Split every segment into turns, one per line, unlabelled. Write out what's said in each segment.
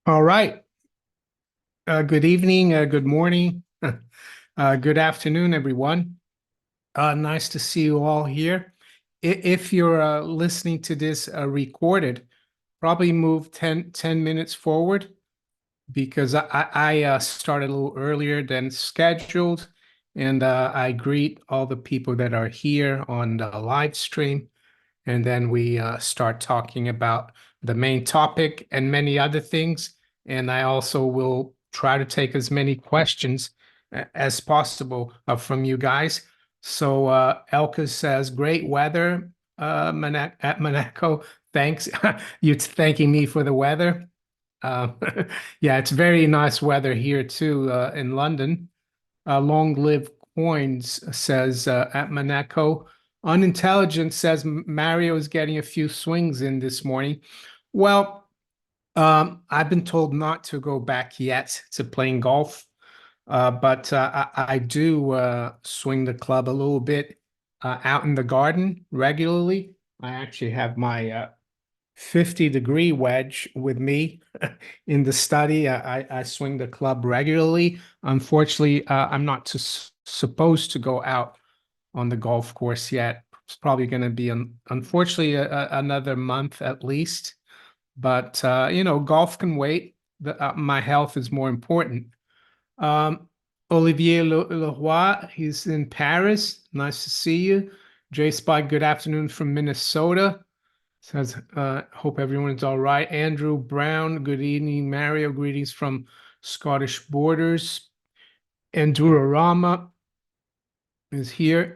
All right. Good evening, good morning, good afternoon, everyone. Nice to see you all here. If you're listening to this recorded, probably move 10 minutes forward because I started a little earlier than scheduled. And I greet all the people that are here on the live stream. And then we start talking about the main topic and many other things. And I also will try to take as many questions as possible from you guys. So Elka says, great weather at Monaco. Thanks. You thanking me for the weather. Uh, yeah, it's very nice weather here too in London. Long Live Coins says at Monaco. Unintelligent says Mario is getting a few swings in this morning. Well, I've been told not to go back yet to playing golf, but I do swing the club a little bit out in the garden regularly. I actually have my 50-degree wedge with me in the study. I swing the club regularly. Unfortunately, I'm not supposed to go out on the golf course yet. It's probably going to be, unfortunately, another month at least. But, golf can wait. My health is more important. Um, Olivier Leroy, he's in Paris. Nice to see you. Jay Spike, good afternoon from Minnesota. Says, hope everyone's all right. Andrew Brown, good evening. Mario, greetings from Scottish borders. Andurarama is here.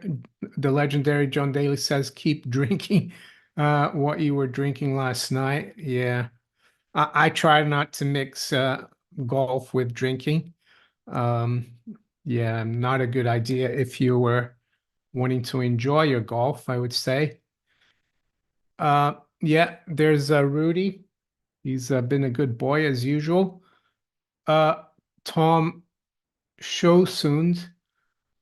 The legendary John Daly says, keep drinking what you were drinking last night. Yeah, I try not to mix golf with drinking. Um, yeah, not a good idea if you were wanting to enjoy your golf, I would say. Yeah, there's Rudy. He's been a good boy as usual. Uh, Tom Sjosund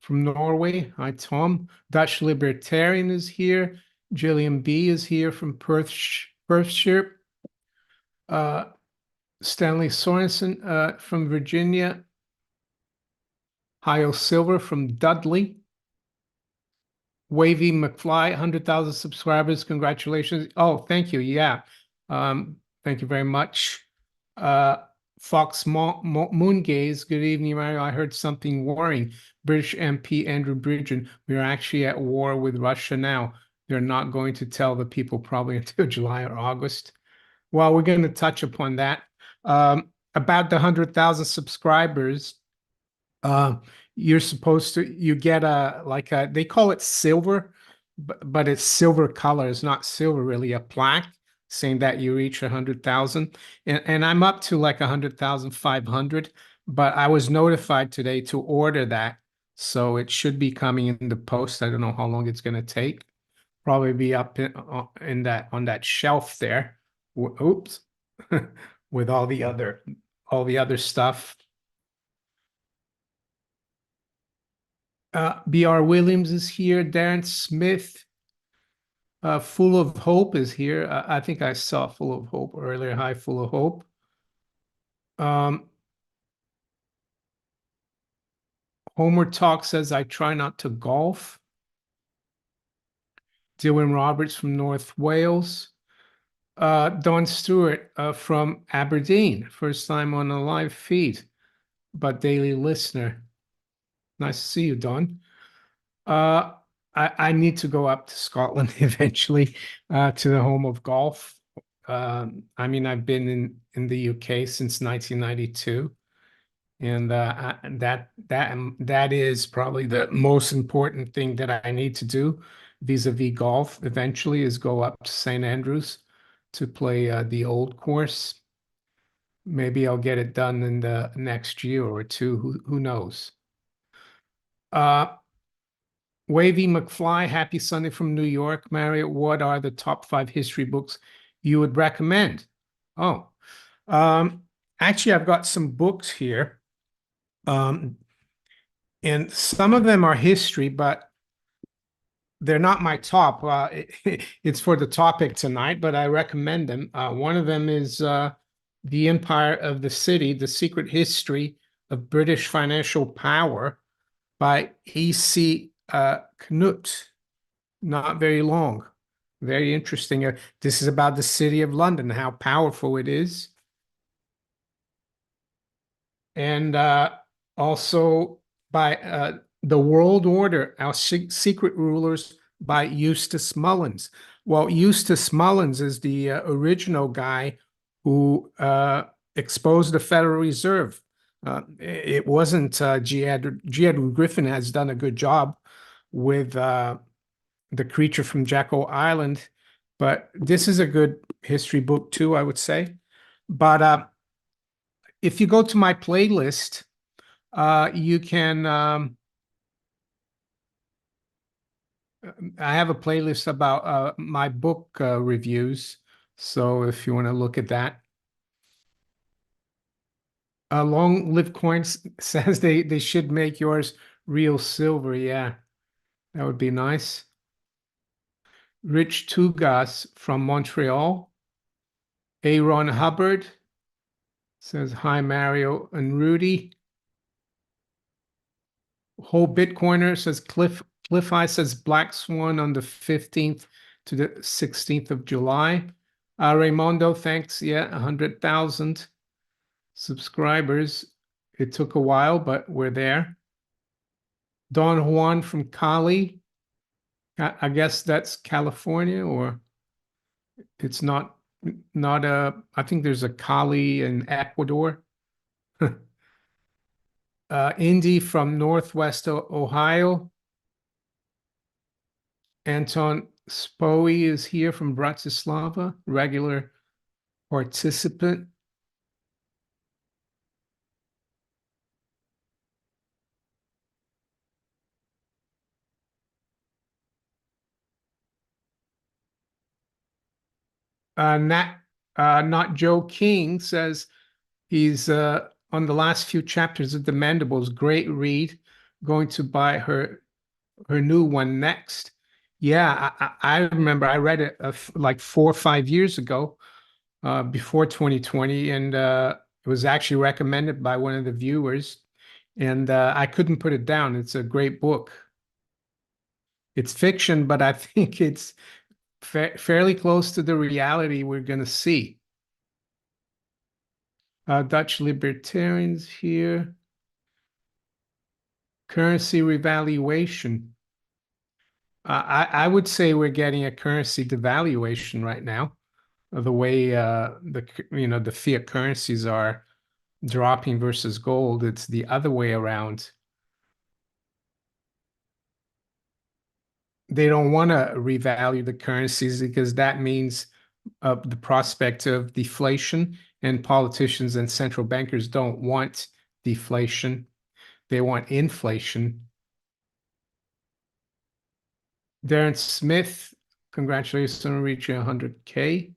from Norway. Hi, Tom. Dutch Libertarian is here. Gillian B is here from Perthshire. Uh, Stanley Sorensen from Virginia. Hio Silver from Dudley. Wavy McFly, 100,000 subscribers. Congratulations. Oh, thank you. Yeah. Thank you very much. Uh, Fox Moongaze, good evening, Mario. I heard something worrying. British MP Andrew Bridgen, we are actually at war with Russia now. They're not going to tell the people probably until July or August. Well, we're going to touch upon that. About the 100,000 subscribers, uh, you're supposed to you get they call it silver, but it's silver color. It's not silver really, a plaque saying that you reach 100,000. And I'm up to like 100,500, but I was notified today to order that. So it should be coming in the post. I don't know how long it's going to take. Probably be up in that on that shelf there. Oops. With all the other stuff. B.R. Williams is here. Darren Smith, Full of Hope is here. I think I saw Full of Hope earlier. Hi, Full of Hope. Um, Homer Talk says, I try not to golf. Dylan Roberts from North Wales. Don Stewart from Aberdeen. First time on a live feed, but daily listener. Nice to see you, Don. Uh, I need to go up to Scotland eventually, to the home of golf. I mean, I've been in the UK since 1992, and that is probably the most important thing that I need to do vis-a-vis golf eventually is go up to St. Andrews to play the old course. Maybe I'll get it done in the next year or two. Who knows? Uh, Wavy McFly, happy Sunday from New York. Marriott, what are the top 5 history books you would recommend? Oh, um, actually, I've got some books here. Um, and some of them are history, but they're not my top. It's for the topic tonight, but I recommend them. One of them is The Empire of the City, The Secret History of British Financial Power by E.C. Knut. Not very long. Very interesting. This is about the city of London, how powerful it is. And also by The World Order, Our Secret Rulers by Eustace Mullins. Well, Eustace Mullins is the original guy who exposed the Federal Reserve. It wasn't G. Edward Griffin has done a good job with The Creature from Jekyll Island, but this is a good history book too, I would say. But if you go to my playlist, you can. I have a playlist about my book reviews. So if you want to look at that, Long Live Coins says they should make yours real silver. Yeah, that would be nice. Rich Tugas from Montreal. Aaron Hubbard says hi, Mario and Rudy. Whole Bitcoiner says Cliff Eye says Black Swan on the 15th to the 16th of July. Raymondo, thanks. Yeah, 100,000 subscribers. It took a while, but we're there. Don Juan from Cali. I guess that's California, or it's not I think there's a Cali in Ecuador. Indy from Northwest Ohio. Anton Spoe is here from Bratislava, regular participant. Nat, Not Joe King says he's on the last few chapters of The Mandibles. Great read. Going to buy her new one next. Yeah, I remember I read it like 4 or 5 years ago, before 2020, and it was actually recommended by one of the viewers, and I couldn't put it down. It's a great book. It's fiction, but I think it's fairly close to the reality we're going to see. Dutch libertarians here. Currency revaluation. I would say we're getting a currency devaluation right now. The way the fiat currencies are dropping versus gold, it's the other way around. They don't want to revalue the currencies because that means the prospect of deflation, and politicians and central bankers don't want deflation. They want inflation. Darren Smith, congratulations on reaching 100K.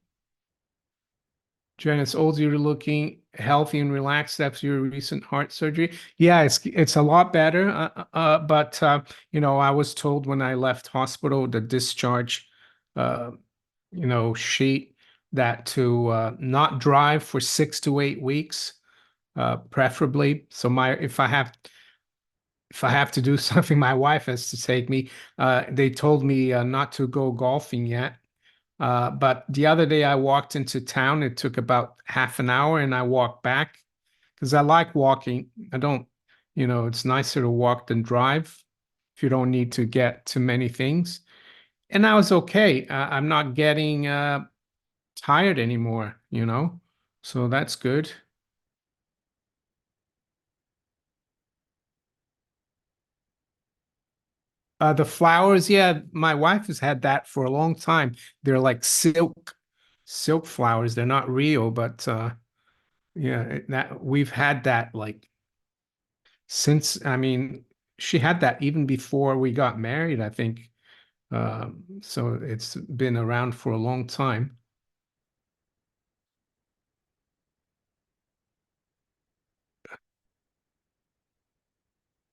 Janice Olds, you're looking healthy and relaxed after your recent heart surgery. Yeah, it's a lot better. But I was told when I left hospital, the discharge, uh, sheet, that to not drive for 6 to 8 weeks, preferably. So if I have to do something, my wife has to take me. They told me not to go golfing yet. But the other day I walked into town. It took about half an hour, and I walked back because I like walking. I don't, it's nicer to walk than drive if you don't need to get too many things. And I was okay. I'm not getting tired anymore. So that's good. The flowers, yeah, my wife has had that for a long time. They're like silk flowers. They're not real, but yeah, that we've had that like since, I mean, she had that even before we got married, I think. So it's been around for a long time.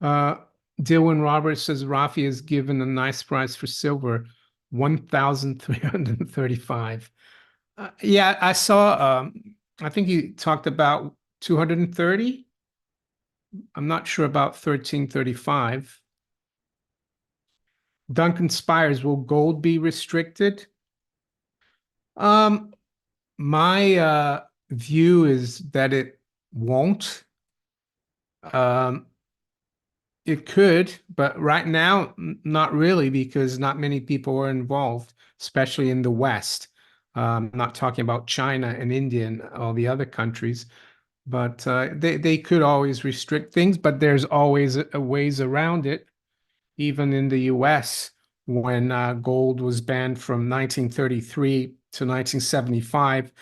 Uh, Dylan Roberts says Rafi is given a nice price for silver, 1,335. Yeah, I saw I think he talked about 230. I'm not sure about 1335. Duncan Spires, will gold be restricted? Um, my view is that it won't. Um, it could, but right now, not really, because not many people are involved, especially in the West. I'm not talking about China and India and all the other countries, but they could always restrict things, but there's always ways around it. Even in the US, when gold was banned from 1933 to 1975,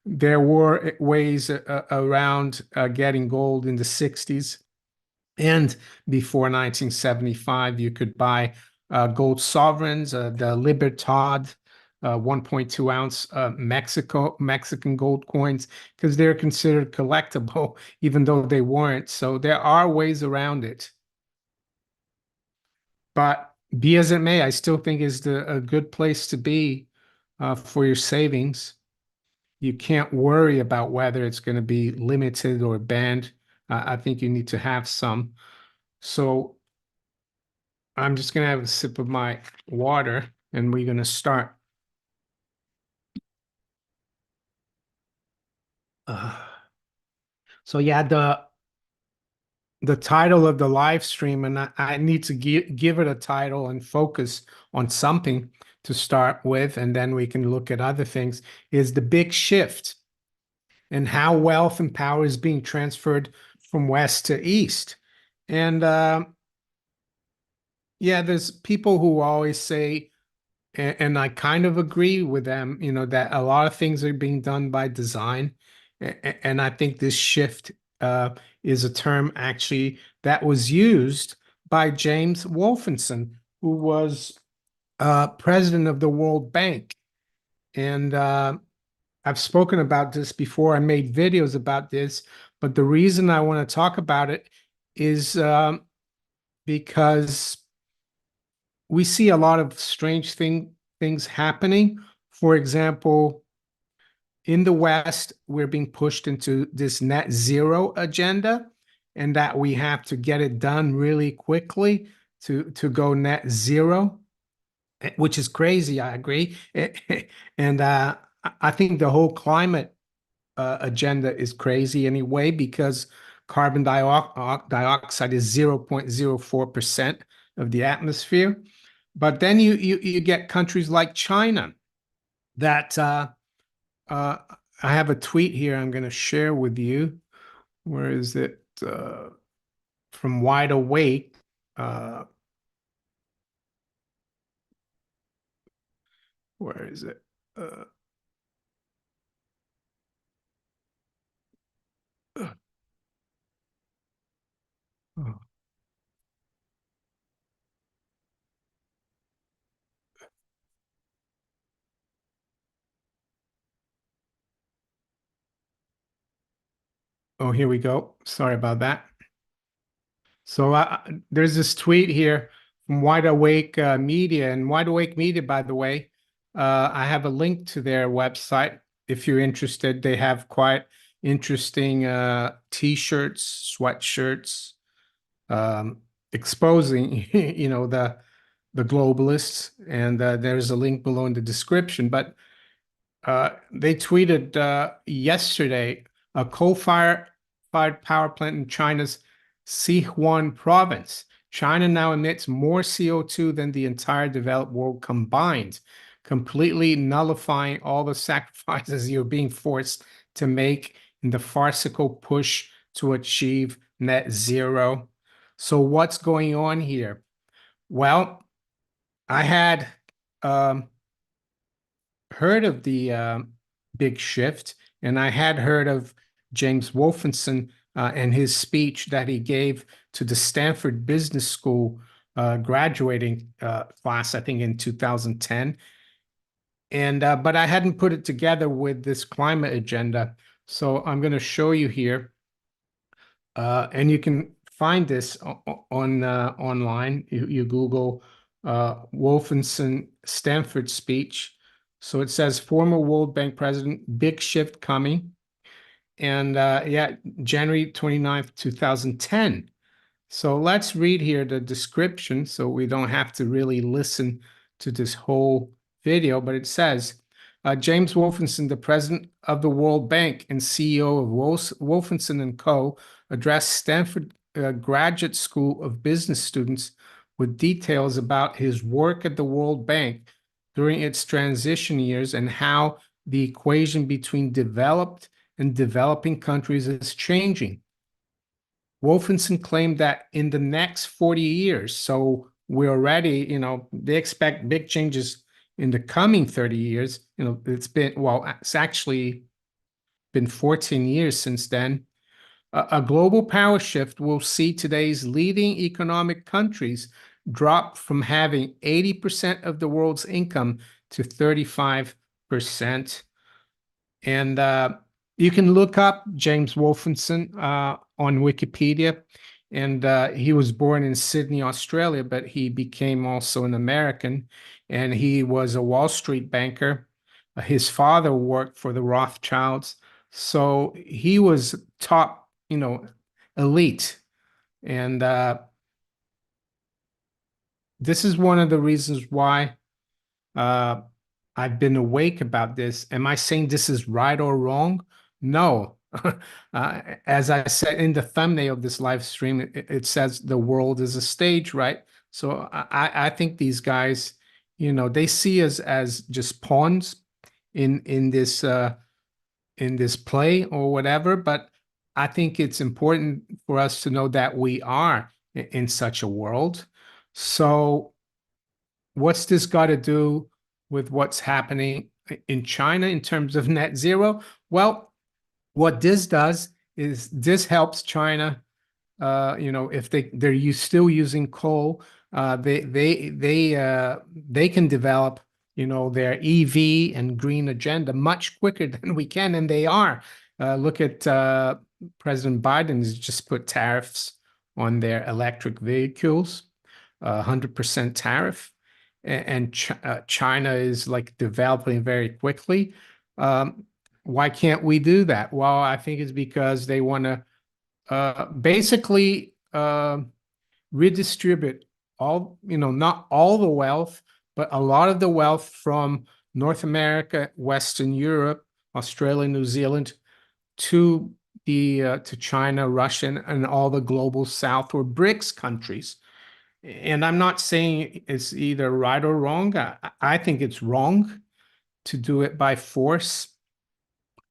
there were ways around getting gold in the 60s. And before 1975, you could buy gold sovereigns, the Libertad, 1.2 ounce Mexican gold coins, because they're considered collectible, even though they weren't. So there are ways around it. But be as it may, I still think is a good place to be for your savings. You can't worry about whether it's going to be limited or banned. I think you need to have some. So I'm just going to have a sip of my water and we're going to start. Uh, so yeah, the title of the live stream, and I need to give it a title and focus on something to start with, and then we can look at other things, is the big shift and how wealth and power is being transferred from west to east. And yeah, there's people who always say, and I kind of agree with them, that a lot of things are being done by design. And I think this shift is a term actually that was used by James Wolfenson, who was president of the World Bank. And I've spoken about this before. I made videos about this, but the reason I want to talk about it is because we see a lot of strange things happening. For example, in the West, we're being pushed into this net zero agenda, and that we have to get it done really quickly to go net zero, which is crazy. I agree, and I think the whole climate agenda is crazy anyway, because carbon dioxide is 0.04% of the atmosphere. But then you get countries like China that uh, I have a tweet here I'm going to share with you. Where is it? From Wide Awake. Uh, where is it? Uh, oh, oh, here we go. Sorry about that. So there's this tweet here from Wide Awake Media, and Wide Awake Media, by the way, I have a link to their website if you're interested. They have quite interesting t-shirts, sweatshirts, exposing, the globalists, and there's a link below in the description. But they tweeted yesterday a coal-fired power plant in China's Sichuan province. China now emits more CO2 than the entire developed world combined, completely nullifying all the sacrifices you're being forced to make in the farcical push to achieve net zero. So, what's going on here? Well, I had um, heard of the big shift, and I had heard of James Wolfenson and his speech that he gave to the Stanford Business School graduating class, I think in 2010. And but I hadn't put it together with this climate agenda. So I'm going to show you here, and you can find this on online. You Google Wolfenson Stanford speech. So it says former World Bank president, big shift coming. And yeah, January 29th, 2010. So let's read here the description so we don't have to really listen to this whole video. But it says James Wolfenson, the president of the World Bank and CEO of Wolfenson and Co., addressed Stanford Graduate School of Business students with details about his work at the World Bank during its transition years and how the equation between developed and developing countries is changing. Wolfenson claimed that in the next 40 years, so we're already, they expect big changes in the coming 30 years. It's actually been 14 years since then. A global power shift will see today's leading economic countries drop from having 80% of the world's income to 35%. And you can look up James Wolfenson on Wikipedia. And he was born in Sydney, Australia, but he became also an American. And he was a Wall Street banker. His father worked for the Rothschilds. So he was top, elite. And this is one of the reasons why uh, I've been awake about this. Am I saying this is right or wrong? No. As I said in the thumbnail of this live stream, it says the world is a stage, right? So I think these guys, they see us as just pawns in this play or whatever. But I think it's important for us to know that we are in such a world. So what's this got to do with what's happening in China in terms of net zero? Well, what this does is this helps China. If they're still using coal, they can develop, their EV and green agenda much quicker than we can, and they are. Look at President Biden has just put tariffs on their electric vehicles, 100% tariff, and China is like developing very quickly. Why can't we do that? Well, I think it's because they want to basically redistribute all, not all the wealth, but a lot of the wealth from North America, Western Europe, Australia, New Zealand to to China, Russia, and all the global South or BRICS countries. And I'm not saying it's either right or wrong. I think it's wrong to do it by force.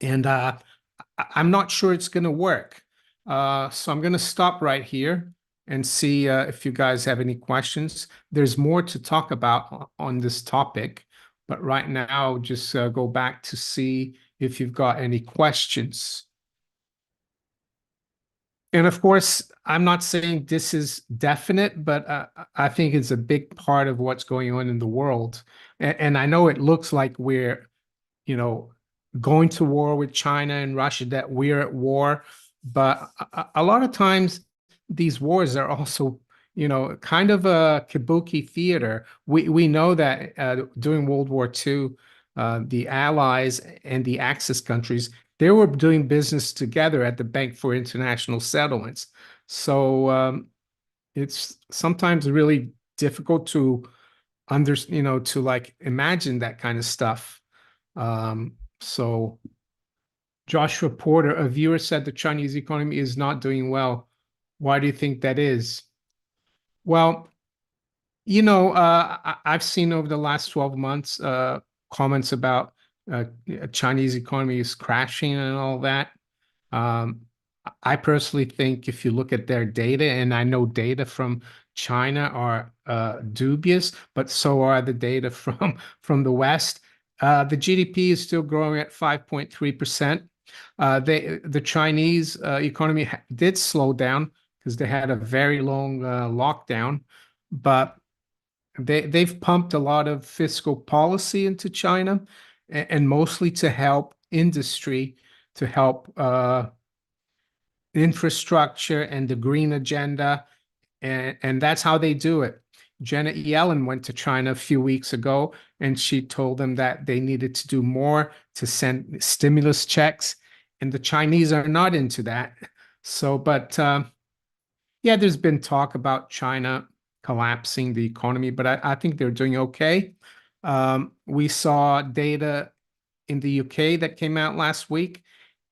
And I'm not sure it's going to work. So I'm going to stop right here and see if you guys have any questions. There's more to talk about on this topic, but right now, just go back to see if you've got any questions. And of course, I'm not saying this is definite, but I think it's a big part of what's going on in the world. And I know it looks like we're, you know, going to war with China and Russia, that we're at war. But a lot of times these wars are also, kind of a kabuki theater. We know that during World War II, the Allies and the Axis countries, they were doing business together at the Bank for International Settlements. So it's sometimes really difficult to to like imagine that kind of stuff. So Joshua Porter, a viewer, said the Chinese economy is not doing well. Why do you think that is? Well, I've seen over the last 12 months comments about Chinese economy is crashing and all that. Um, I personally think if you look at their data, and I know data from China are dubious, but so are the data from the West. The GDP is still growing at 5.3%. The Chinese economy did slow down because they had a very long lockdown, but they've pumped a lot of fiscal policy into China, and mostly to help industry, to help infrastructure and the green agenda, and that's how they do it. Janet Yellen went to China a few weeks ago, and she told them that they needed to do more to send stimulus checks. and the Chinese are not into that. So, but yeah, there's been talk about China collapsing the economy, but I think they're doing okay. We saw data in the UK that came out last week,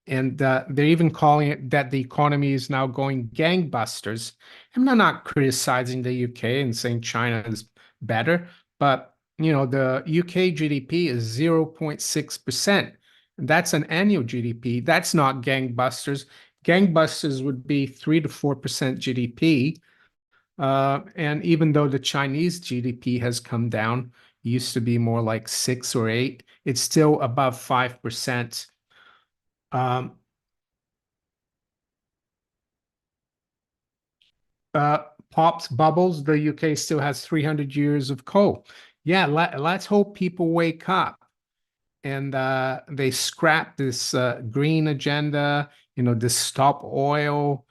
and they're even calling it that the economy is now going gangbusters. I'm not criticizing the UK and saying China is better, but the UK GDP is 0.6%. That's an annual GDP. That's not gangbusters. Gangbusters would be 3 to 4% GDP. And even though the Chinese GDP has come down, used to be more like 6 or 8, it's still above 5%. Um, uh, Pops bubbles, the UK still has 300 years of coal. Yeah, let's hope people wake up and they scrap this green agenda, this stop oil.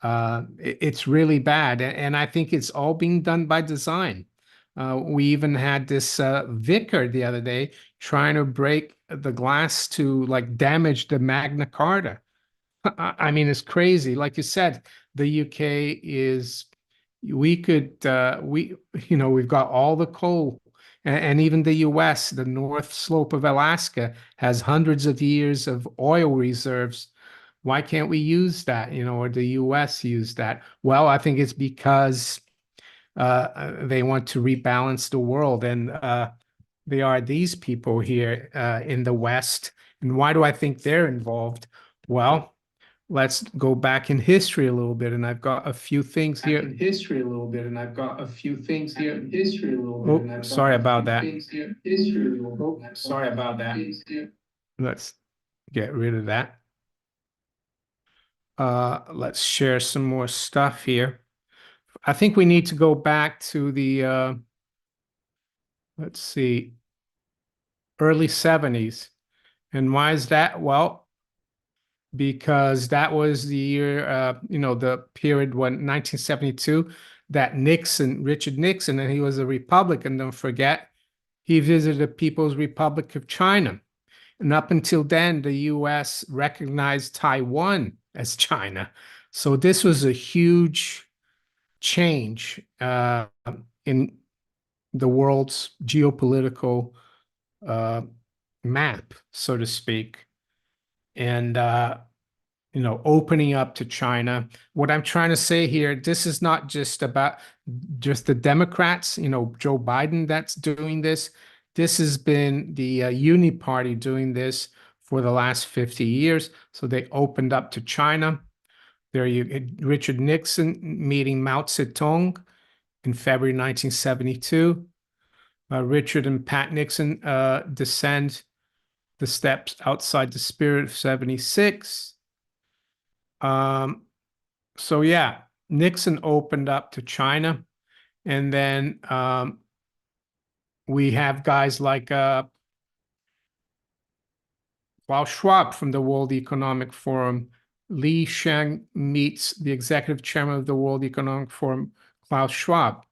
It's really bad. And I think it's all being done by design. We even had this vicar the other day trying to break the glass to like damage the Magna Carta. I mean, it's crazy. Like you said, the UK is, we could, we've got all the coal, and even the US, the North Slope of Alaska, has hundreds of years of oil reserves. Why can't we use that, or the US use that? Well, I think it's because they want to rebalance the world, and they are these people here in the West. And why do I think they're involved? Well, let's go back in history a little bit, and I've got a few things here. In history a little bit, and I've got a few things here. In history a little bit, and I've got sorry about that. History a little bit. Sorry about that. Let's get rid of that. Let's share some more stuff here. I think we need to go back to the let's see, early 70s. And why is that? Well, because that was the year, the period when 1972, that Richard Nixon, and he was a Republican, don't forget, he visited the People's Republic of China. And up until then, the US recognized Taiwan as China. So this was a huge change in the world's geopolitical uh, map, so to speak. And opening up to China. What I'm trying to say here, this is not just about just the Democrats, Joe Biden that's doing this. This has been the Uni Party doing this for the last 50 years. So they opened up to China. There you Richard Nixon meeting Mao Zedong in February 1972. Richard and Pat Nixon descend the steps outside the Spirit of 76. So yeah, Nixon opened up to China, and then we have guys like Klaus Schwab from the World Economic Forum. Li Sheng meets the executive chairman of the World Economic Forum, Klaus Schwab.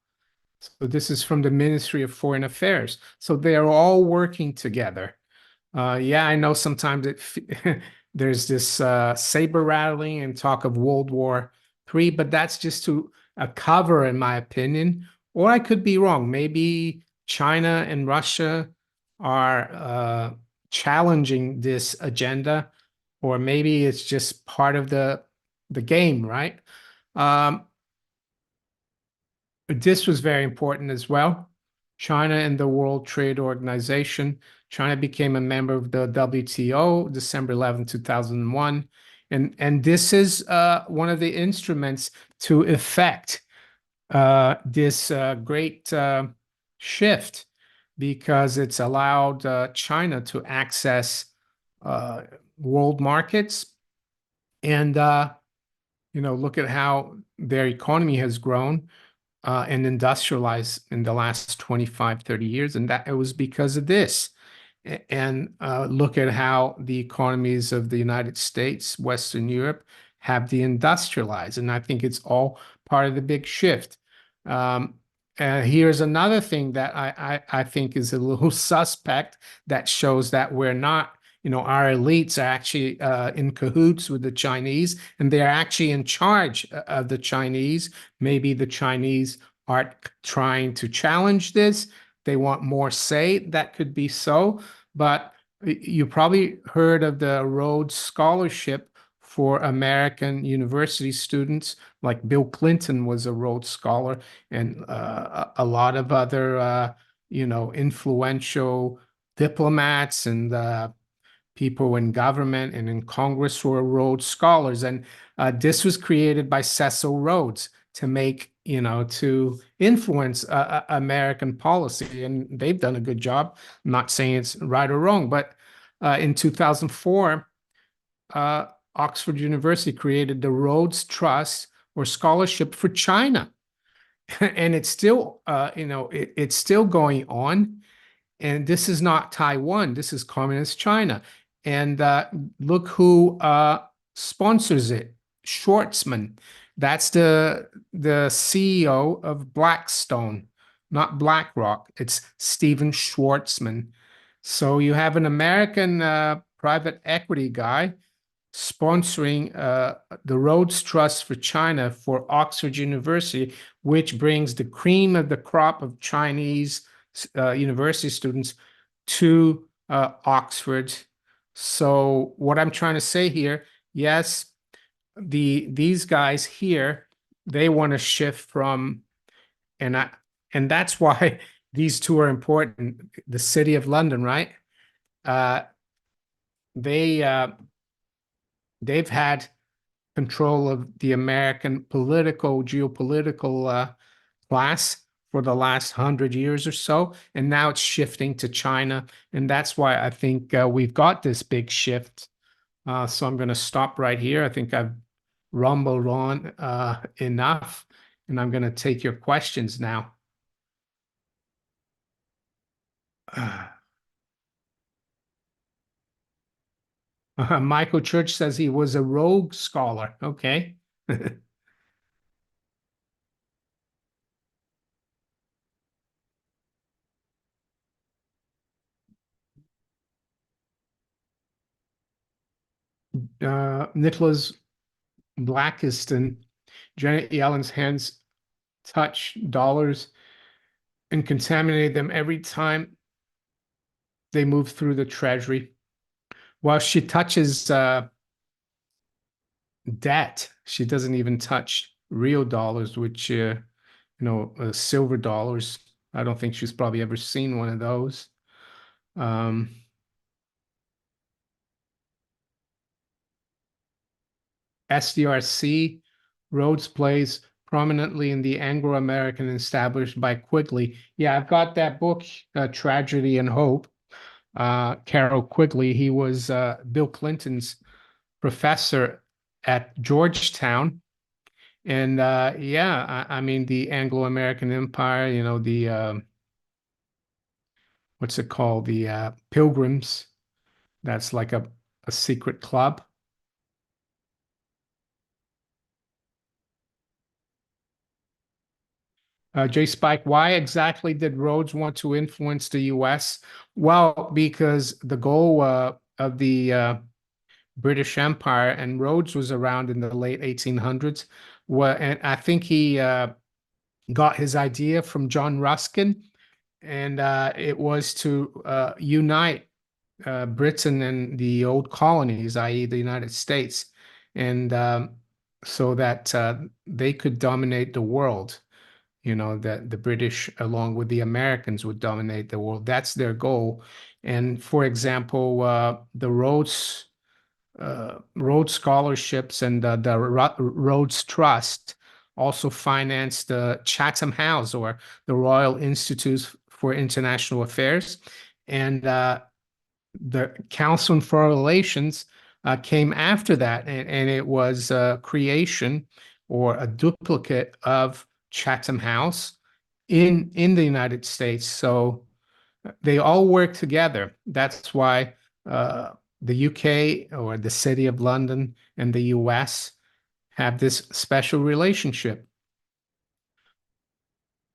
So this is from the Ministry of Foreign Affairs. So they are all working together. Yeah, I know sometimes there's this saber rattling and talk of World War III, but that's just to cover, in my opinion. Or I could be wrong. Maybe China and Russia are challenging this agenda, or maybe it's just part of the game, right? Um, this was very important as well. China and the World Trade Organization. China became a member of the WTO, December 11, 2001. And this is one of the instruments to effect this great shift, because it's allowed China to access world markets. And, look at how their economy has grown and industrialized in the last 25, 30 years. And that it was because of this. And look at how the economies of the United States, Western Europe have deindustrialized. And I think it's all part of the big shift. Um, Here's another thing that I think is a little suspect, that shows that we're not, our elites are actually in cahoots with the Chinese, and they're actually in charge of the Chinese. Maybe the Chinese aren't trying to challenge this. They want more say. That could be so. But you probably heard of the Rhodes Scholarship for American university students. Like Bill Clinton was a Rhodes Scholar, and a lot of other, influential diplomats and people in government and in Congress were Rhodes Scholars. And this was created by Cecil Rhodes to to influence American policy. And they've done a good job. I'm not saying it's right or wrong, but in 2004, uh, Oxford University created the Rhodes Trust or Scholarship for China. And it's still, it's still going on. And this is not Taiwan. This is Communist China. And look who sponsors it. Schwartzman. That's the CEO of Blackstone, not BlackRock. It's Stephen Schwartzman. So you have an American private equity guy sponsoring the Rhodes Trust for China for Oxford University, which brings the cream of the crop of Chinese university students to Oxford. So what I'm trying to say here, yes, these guys here, they want to shift from, and I and that's why these two are important. The City of London, right? Uh, they they've had control of the American geopolitical class for the last 100 years or so, and now it's shifting to China, and that's why I think we've got this big shift. So I'm going to stop right here. I think I've rumbled on enough, and I'm going to take your questions now. Michael Church says he was a rogue scholar. Okay. Nicholas Blackiston, Janet Yellen's hands touch dollars and contaminate them every time they move through the treasury. While she touches debt, she doesn't even touch real dollars, which, silver dollars. I don't think she's probably ever seen one of those. Um, SDRC, Rhodes plays prominently in the Anglo-American established by Quigley. Yeah, I've got that book, Tragedy and Hope. Carroll Quigley, he was Bill Clinton's professor at Georgetown. And yeah, I mean, the Anglo-American Empire, the what's it called? The Pilgrims. That's like a secret club. J Spike, why exactly did Rhodes want to influence the US? Well, because the goal of the British Empire, and Rhodes was around in the late 1800s. Well, and I think he got his idea from John Ruskin, and it was to unite Britain and the old colonies, i.e., the United States, and so that they could dominate the world. That the British, along with the Americans, would dominate the world. That's their goal. And for example, the Rhodes scholarships and the Rhodes Trust also financed the Chatham House, or the Royal Institute for International Affairs. And the Council on Foreign Relations came after that, and it was a creation or a duplicate of Chatham House in the United States. So they all work together. That's why the UK, or the City of London, and the US have this special relationship.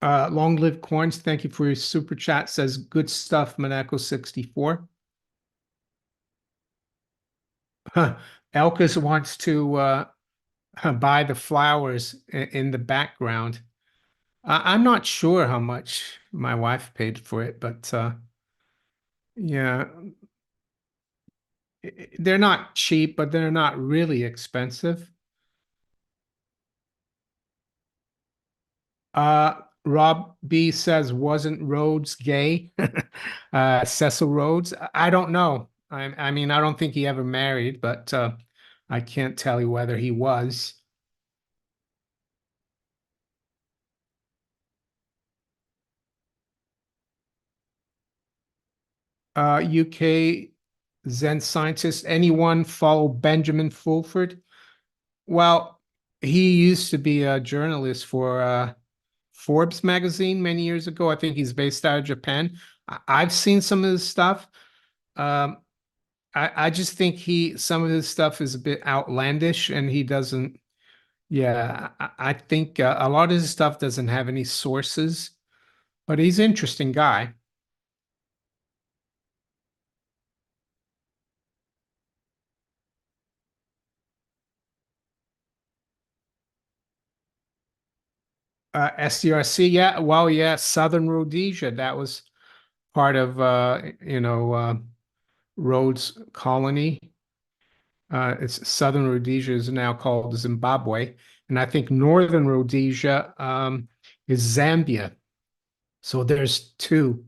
Long Live Coins, thank you for your super chat. Says good stuff, Monaco 64. Elkis wants to buy the flowers in the background. I'm not sure how much my wife paid for it, but yeah, they're not cheap, but they're not really expensive. Rob B says, wasn't Rhodes gay? Cecil Rhodes? I don't know. I mean, I don't think he ever married, but I can't tell you whether he was. UK Zen scientist, anyone follow Benjamin Fulford? Well, he used to be a journalist for Forbes magazine many years ago. I think he's based out of Japan. I've seen some of his stuff. Um, I just think some of his stuff is a bit outlandish and he doesn't, yeah, I think a lot of his stuff doesn't have any sources, but he's an interesting guy. SDRC, yeah, well, yeah, Southern Rhodesia, that was part of, Rhodes Colony. It's Southern Rhodesia is now called Zimbabwe, and I think Northern Rhodesia is Zambia. So there's two.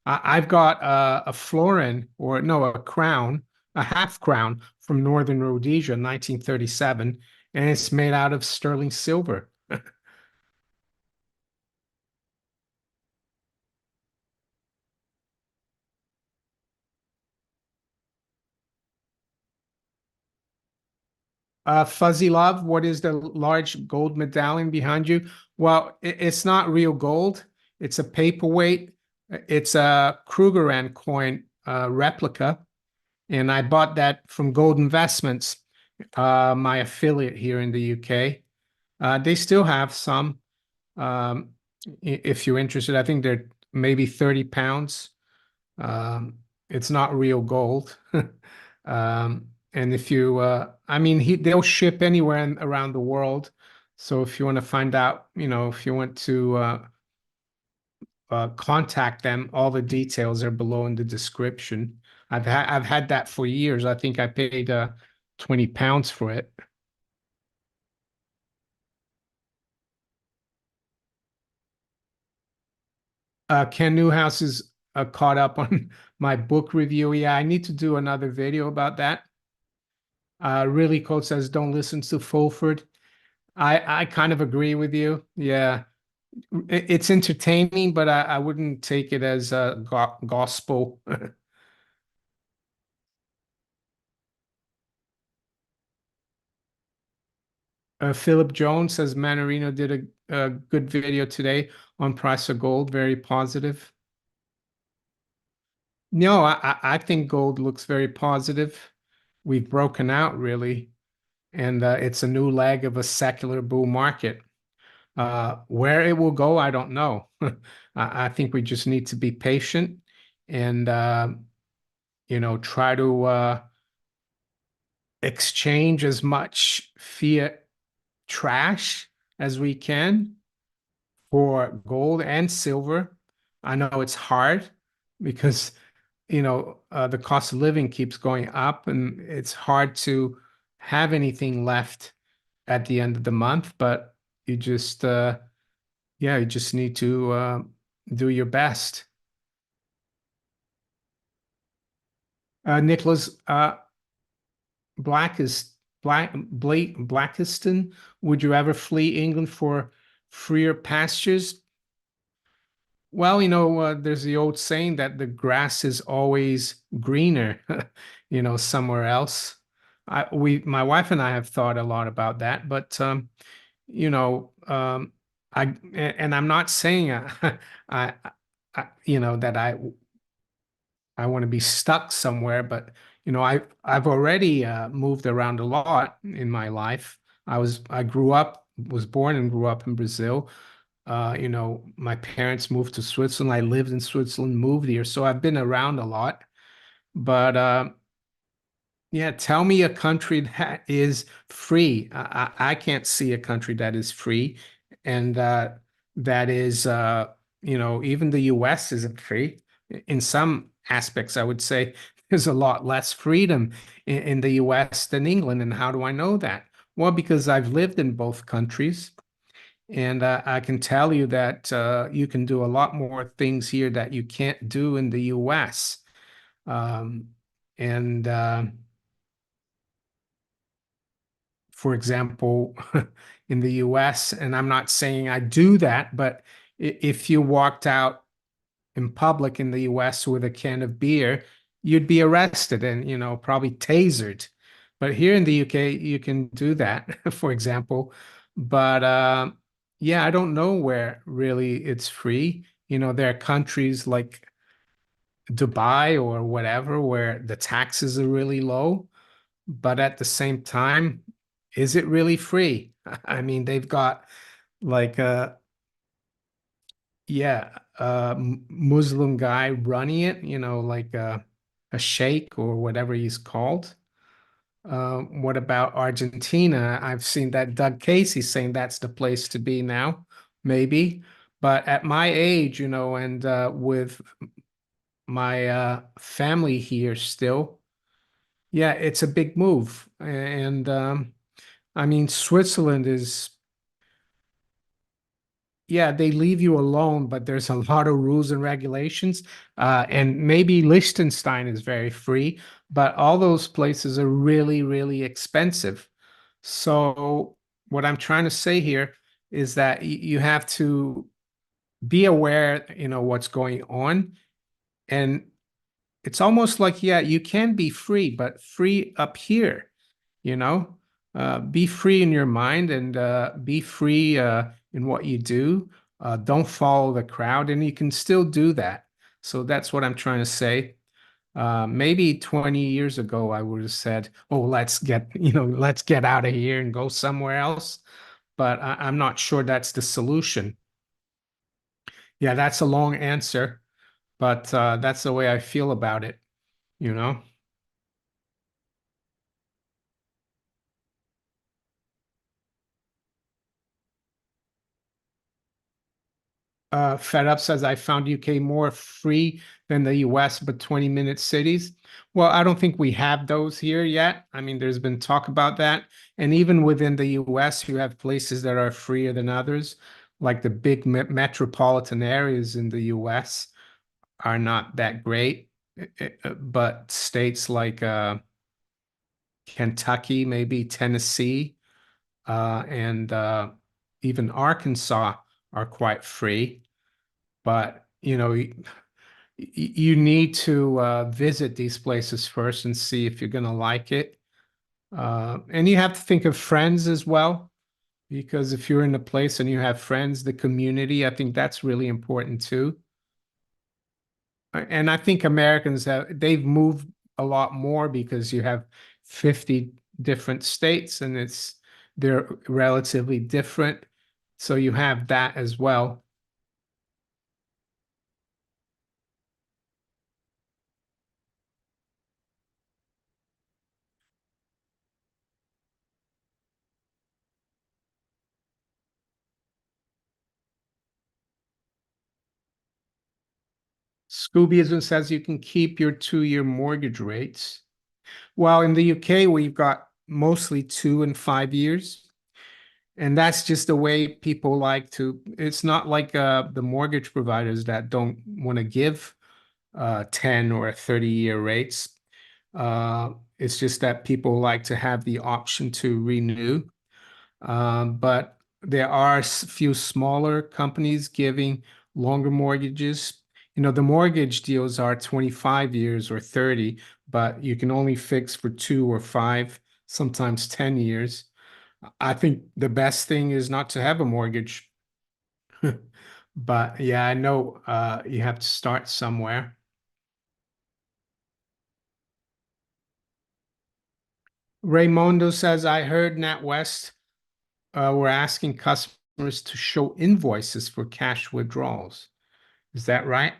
I've got a florin, or no, a crown, a half crown from Northern Rhodesia, 1937, and it's made out of sterling silver. Fuzzy Love, what is the large gold medallion behind you? Well, it's not real gold. It's a paperweight. It's a Krugerrand coin replica, and I bought that from Gold Investments, my affiliate here in the UK. They still have some. Um, if you're interested, I think they're maybe 30 pounds. It's not real gold. And if you, I mean, they'll ship anywhere around the world. So if you want to find out, if you want to contact them, all the details are below in the description. I've had that for years. I think I paid 20 pounds for it. Ken Newhouse is caught up on my book review. Yeah, I need to do another video about that. Really Code says don't listen to Fulford. I kind of agree with you. Yeah, it's entertaining, but I wouldn't take it as gospel. Philip Jones says Manarino did a good video today on price of gold, very positive. No, I think gold looks very positive. We've broken out really, and it's a new leg of a secular bull market. Where it will go, I don't know. I think we just need to be patient and try to exchange as much fiat trash as we can for gold and silver. I know it's hard because the cost of living keeps going up and it's hard to have anything left at the end of the month, but you just yeah, you just need to do your best. Nicholas Blackiston, would you ever flee England for freer pastures? Well, there's the old saying that the grass is always greener, somewhere else. My wife and I have thought a lot about that, but you know, and I'm not saying I, that I want to be stuck somewhere, but I've already moved around a lot in my life. Was born and grew up in Brazil. My parents moved to Switzerland. I lived in Switzerland, moved here, so I've been around a lot. But Yeah, tell me a country that is free. I can't see a country that is free, and that is, even the U.S. isn't free. In some aspects, I would say there's a lot less freedom in the U.S. than England. And how do I know that? Well, because I've lived in both countries, and I can tell you that you can do a lot more things here that you can't do in the U.S. And For example, in the US, and I'm not saying I do that, but if you walked out in public in the US with a can of beer, you'd be arrested and, probably tasered. But here in the UK, you can do that, for example. But yeah, I don't know where really it's free. There are countries like Dubai or whatever where the taxes are really low, but at the same time, is it really free? I mean, they've got like Muslim guy running it, like a sheikh or whatever he's called. What about Argentina? I've seen that Doug Casey saying that's the place to be now, maybe. But at my age, and with my family here still, yeah, it's a big move. And I mean, Switzerland is, yeah, they leave you alone, but there's a lot of rules and regulations. And maybe Liechtenstein is very free, but all those places are really, really expensive. So, what I'm trying to say here is that you have to be aware, what's going on. And it's almost like, yeah, you can be free, but free up here, you know? Be free in your mind and be free in what you do. Don't follow the crowd, and you can still do that. So that's what I'm trying to say. Maybe 20 years ago, I would have said, "Oh, let's get out of here and go somewhere else." But I'm not sure that's the solution. Yeah, that's a long answer, but that's the way I feel about it, you know? FedUp says I found UK more free than the US, but 20-minute cities. Well, I don't think we have those here yet. I mean, there's been talk about that. And even within the US, you have places that are freer than others, like the big metropolitan areas in the US are not that great. But states like Kentucky, maybe Tennessee, and even Arkansas are quite free. But you need to visit these places first and see if you're going to like it. And you have to think of friends as well, because if you're in a place and you have friends, the community, I think that's really important too. And I think Americans they've moved a lot more because you have 50 different states and they're relatively different. So you have that as well. Scoobyism says you can keep your 2-year mortgage rates. Well, in the UK, we've got mostly 2 and 5 years. And that's just the way people like to. It's not like the mortgage providers that don't want to give 10 or 30-year rates. It's just that people like to have the option to renew. But there are a few smaller companies giving longer mortgages. The mortgage deals are 25 years or 30, but you can only fix for 2 or 5, sometimes 10 years. I think the best thing is not to have a mortgage. But yeah, I know you have to start somewhere. Raymondo says, I heard NatWest were asking customers to show invoices for cash withdrawals. Is that right?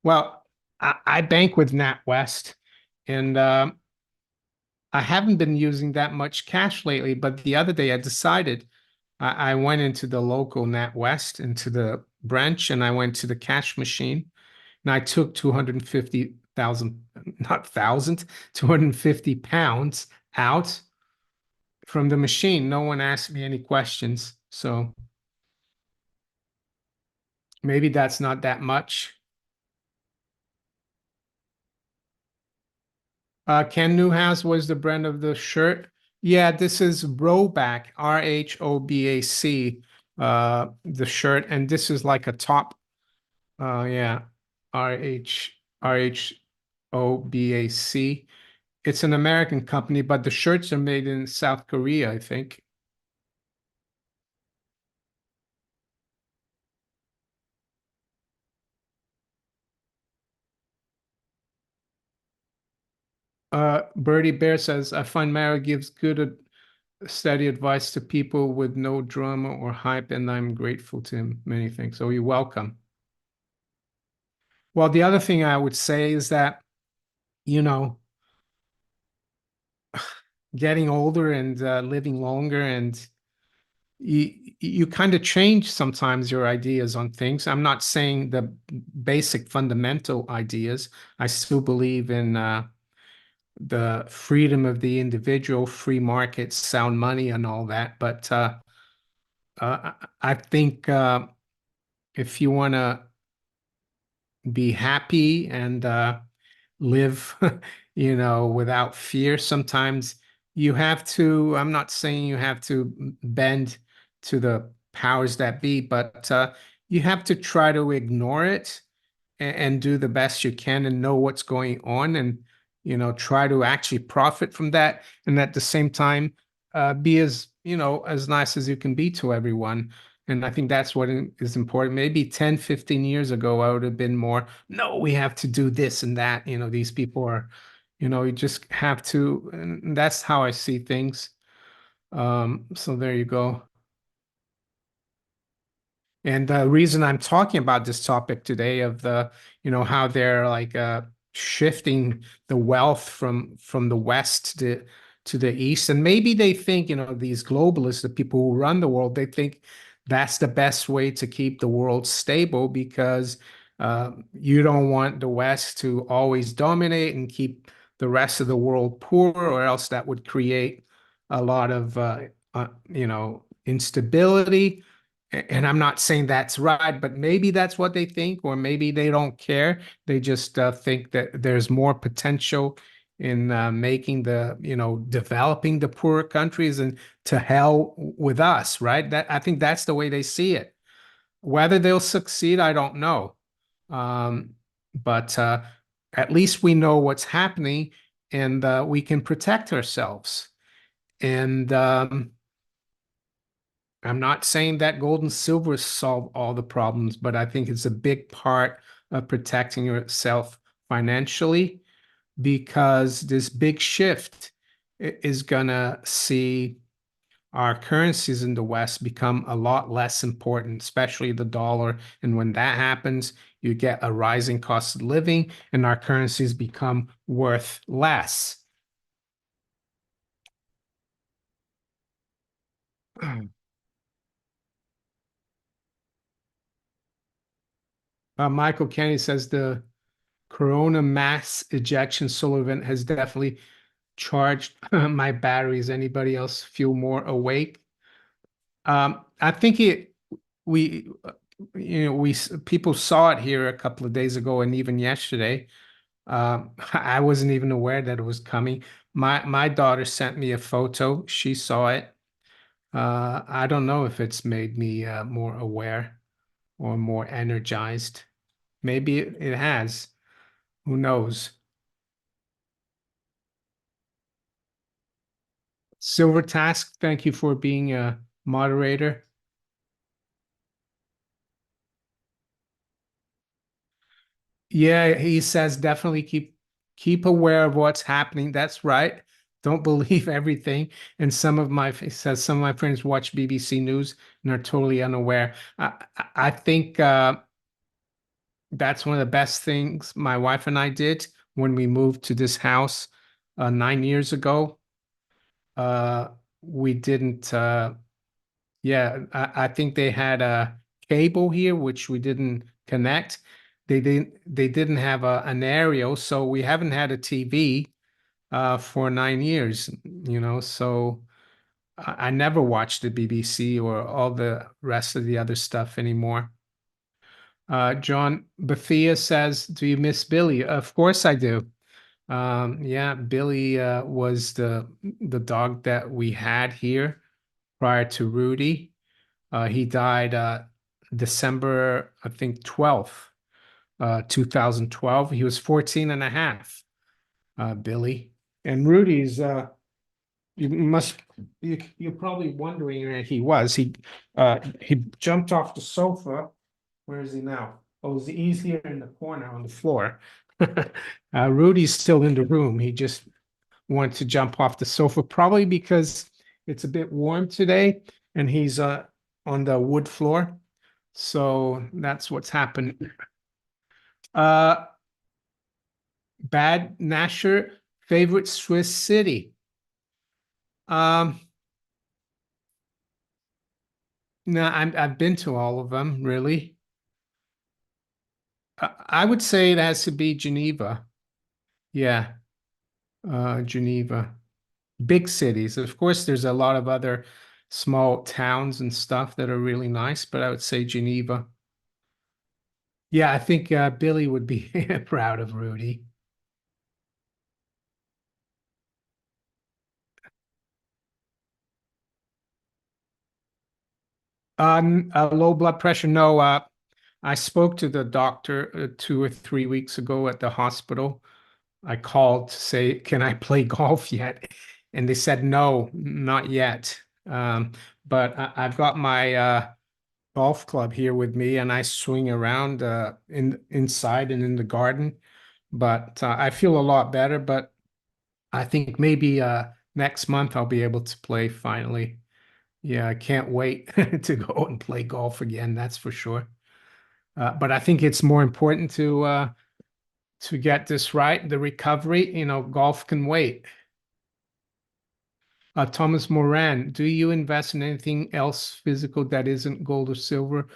Well, I bank with NatWest, and I haven't been using that much cash lately, but the other day I decided I went into the local NatWest, into the branch, and I went to the cash machine and I took 250,000, not thousand, 250 pounds out from the machine. No one asked me any questions. So maybe that's not that much. Ken Newhouse was the brand of the shirt. Yeah, this is Rhoback, Rhobac, the shirt, and this is like a top. Yeah, Rhobac. It's an American company, but the shirts are made in South Korea, I think. Birdie Bear says, I find Mara gives good, steady advice to people with no drama or hype, and I'm grateful to him. Many things. So you're welcome. Well, the other thing I would say is that, you know, getting older and living longer, and you kind of change sometimes your ideas on things. I'm not saying the basic fundamental ideas. I still believe in the freedom of the individual, free markets, sound money, and all that. But I think if you want to be happy and live, without fear, sometimes you have to, I'm not saying you have to bend to the powers that be, but you have to try to ignore it and do the best you can and know what's going on, and try to actually profit from that, and at the same time be as as nice as you can be to everyone. And I think that's what is important. Maybe 10, 15 years ago I would have been more, no, we have to do this and that. These people are, you just have to, and that's how I see things. So there you go. And the reason I'm talking about this topic today of how they're like shifting the wealth from the West to the East. And maybe they think, these globalists, the people who run the world, they think that's the best way to keep the world stable because you don't want the West to always dominate and keep the rest of the world poor, or else that would create a lot of instability. And I'm not saying that's right, but maybe that's what they think, or maybe they don't care. They just think that there's more potential in making developing the poorer countries, and to hell with us, right? That I think that's the way they see it. Whether they'll succeed, I don't know. Um, but at least we know what's happening, and we can protect ourselves. And I'm not saying that gold and silver solve all the problems, but I think it's a big part of protecting yourself financially, because this big shift is gonna see our currencies in the West become a lot less important, especially the dollar. And when that happens, you get a rising cost of living and our currencies become worth less. Michael Kenny says the Corona mass ejection solar event has definitely charged my batteries. Anybody else feel more awake? I think we, people saw it here a couple of days ago and even yesterday. I wasn't even aware that it was coming. My daughter sent me a photo. She saw it. I don't know if it's made me more aware or more energized. Maybe it has. Who knows? Silver Task, thank you for being a moderator. Yeah, he says definitely keep aware of what's happening. That's right. Don't believe everything. And he says some of my friends watch BBC News and are totally unaware. I think that's one of the best things my wife and I did when we moved to this house 9 years ago. Uh, we didn't. Yeah, I think they had a cable here, which we didn't connect. They didn't have an aerial, so we haven't had a TV for 9 years. So I never watched the BBC or all the rest of the other stuff anymore. John Bethia says, "Do you miss Billy?" Of course I do. Yeah, Billy was the dog that we had here prior to Rudy. He died December, I think, 12th, 2012. He was 14 and a half, Billy. And Rudy's, you must, you're probably wondering where he was. He jumped off the sofa. Where is he now? Oh, he's here in the corner on the floor. Rudy's still in the room. He just wanted to jump off the sofa, probably because it's a bit warm today and he's on the wood floor. So that's what's happened. Uh, Bad Nasher, favorite Swiss city. Um, no, I've been to all of them, really. I would say it has to be Geneva. Yeah, Geneva. Big cities. Of course, there's a lot of other small towns and stuff that are really nice, but I would say Geneva. Yeah, I think Billy would be proud of Rudy. Low blood pressure. No, I spoke to the doctor 2 or 3 weeks ago at the hospital. I called to say, can I play golf yet? And they said, no, not yet. Um, but I've got my golf club here with me and I swing around inside and in the garden. But I feel a lot better, but I think maybe next month I'll be able to play finally. Yeah, I can't wait to go and play golf again, that's for sure. But I think it's more important to get this right, the recovery. Golf can wait. Thomas Moran, do you invest in anything else physical that isn't gold or silver?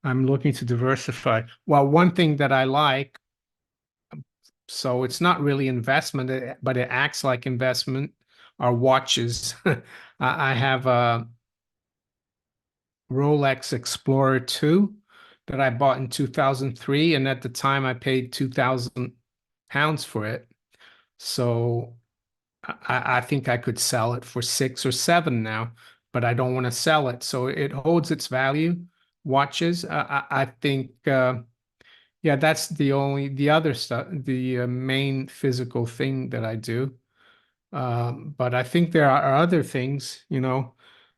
I'm looking to diversify. Well, one thing that I like, so it's not really investment, but it acts like investment, are watches. I have a Rolex Explorer 2 that I bought in 2003, and at the time I paid 2,000 pounds for it. So I think I could sell it for 6 or 7 now, but I don't want to sell it. So it holds its value. Watches, I think, yeah, that's the other stuff, the main physical thing that I do. But I think there are other things,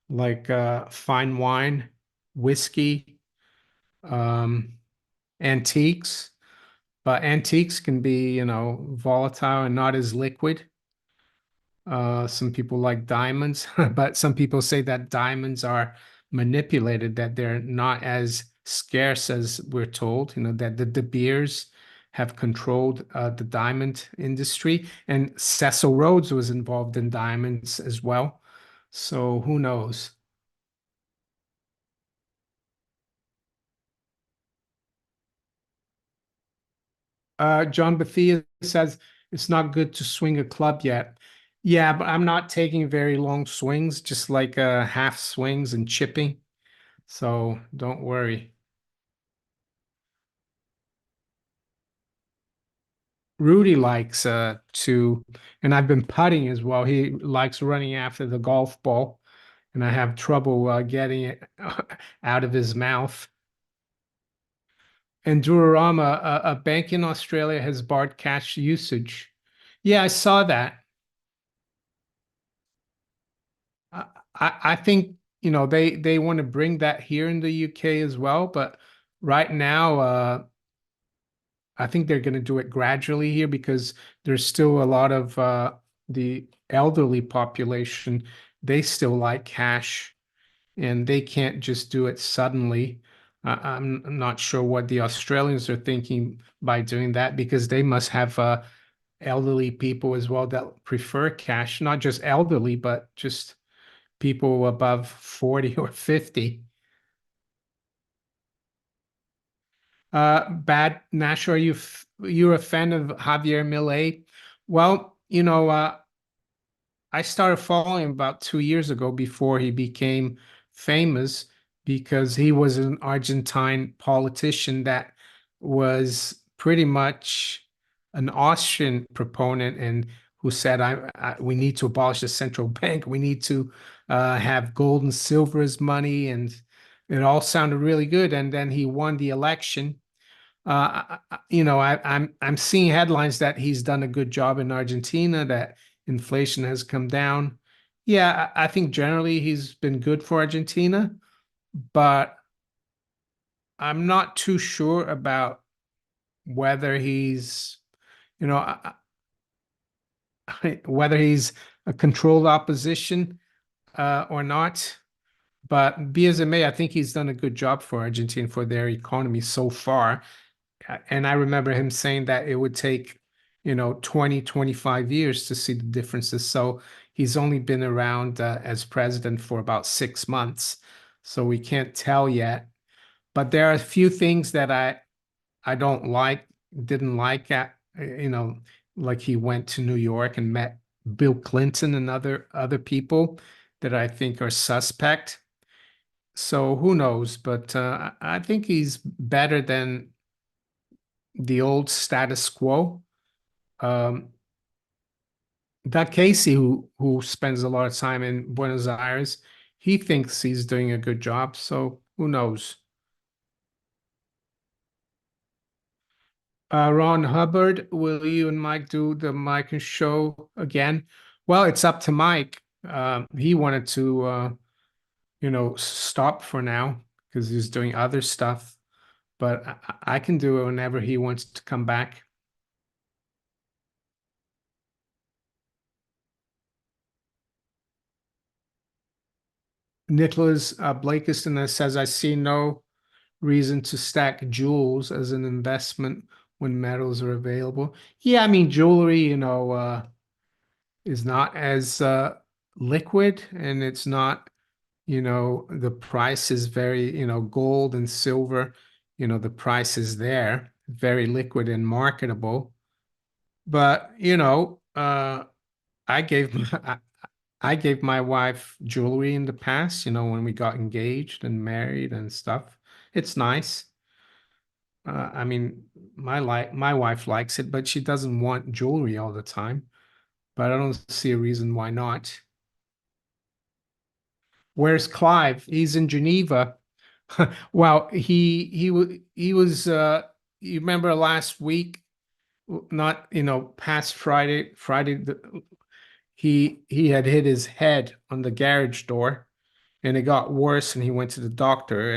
like fine wine, whiskey, um, antiques. But antiques can be, volatile and not as liquid. Some people like diamonds, but some people say that diamonds are manipulated, that they're not as scarce as we're told, that the De Beers have controlled the diamond industry. And Cecil Rhodes was involved in diamonds as well. So who knows? John Bethia says it's not good to swing a club yet. Yeah, but I'm not taking very long swings, just like half swings and chipping. So don't worry. Rudy likes to, and I've been putting as well. He likes running after the golf ball, and I have trouble getting it out of his mouth. And Durarama, a bank in Australia has barred cash usage. Yeah, I saw that. I, I think they want to bring that here in the UK as well, but right now I think they're going to do it gradually here because there's still a lot of the elderly population. They still like cash and they can't just do it suddenly. I'm not sure what the Australians are thinking by doing that because they must have elderly people as well that prefer cash, not just elderly, but just people above 40 or 50. Bad Nash, are you're a fan of Javier Milei? Well, I started following him about 2 years ago before he became famous because he was an Argentine politician that was pretty much an Austrian proponent and who said, we need to abolish the central bank. We need to have gold and silver as money. And it all sounded really good. And then he won the election. I'm seeing headlines that he's done a good job in Argentina, that inflation has come down. Yeah, I think generally he's been good for Argentina, but I'm not too sure about whether he's, you know, whether he's a controlled opposition or not. But be as it may, I think he's done a good job for Argentina for their economy so far. And I remember him saying that it would take, 20, 25 years to see the differences. So he's only been around as president for about 6 months. So we can't tell yet. But there are a few things that I don't like, didn't like like he went to New York and met Bill Clinton and other people that I think are suspect. So who knows? But I think he's better than the old status quo. Um, that Casey, who spends a lot of time in Buenos Aires, he thinks he's doing a good job. So who knows? Ron Hubbard, will you and Mike do the Mike and Show again? Well, it's up to Mike. He wanted to, stop for now because he's doing other stuff. But I can do it whenever he wants to come back. Nicholas Blakiston says, I see no reason to stack jewels as an investment when metals are available. Yeah, I mean, jewelry, is not as liquid and it's not, the price is very, gold and silver, the price is there, very liquid and marketable. But, I gave I gave my wife jewelry in the past, when we got engaged and married and stuff. It's nice. I mean, my wife likes it, but she doesn't want jewelry all the time. But I don't see a reason why not. Where's Clive? He's in Geneva. Well, he was you remember last week, not, past Friday he had hit his head on the garage door and it got worse and he went to the doctor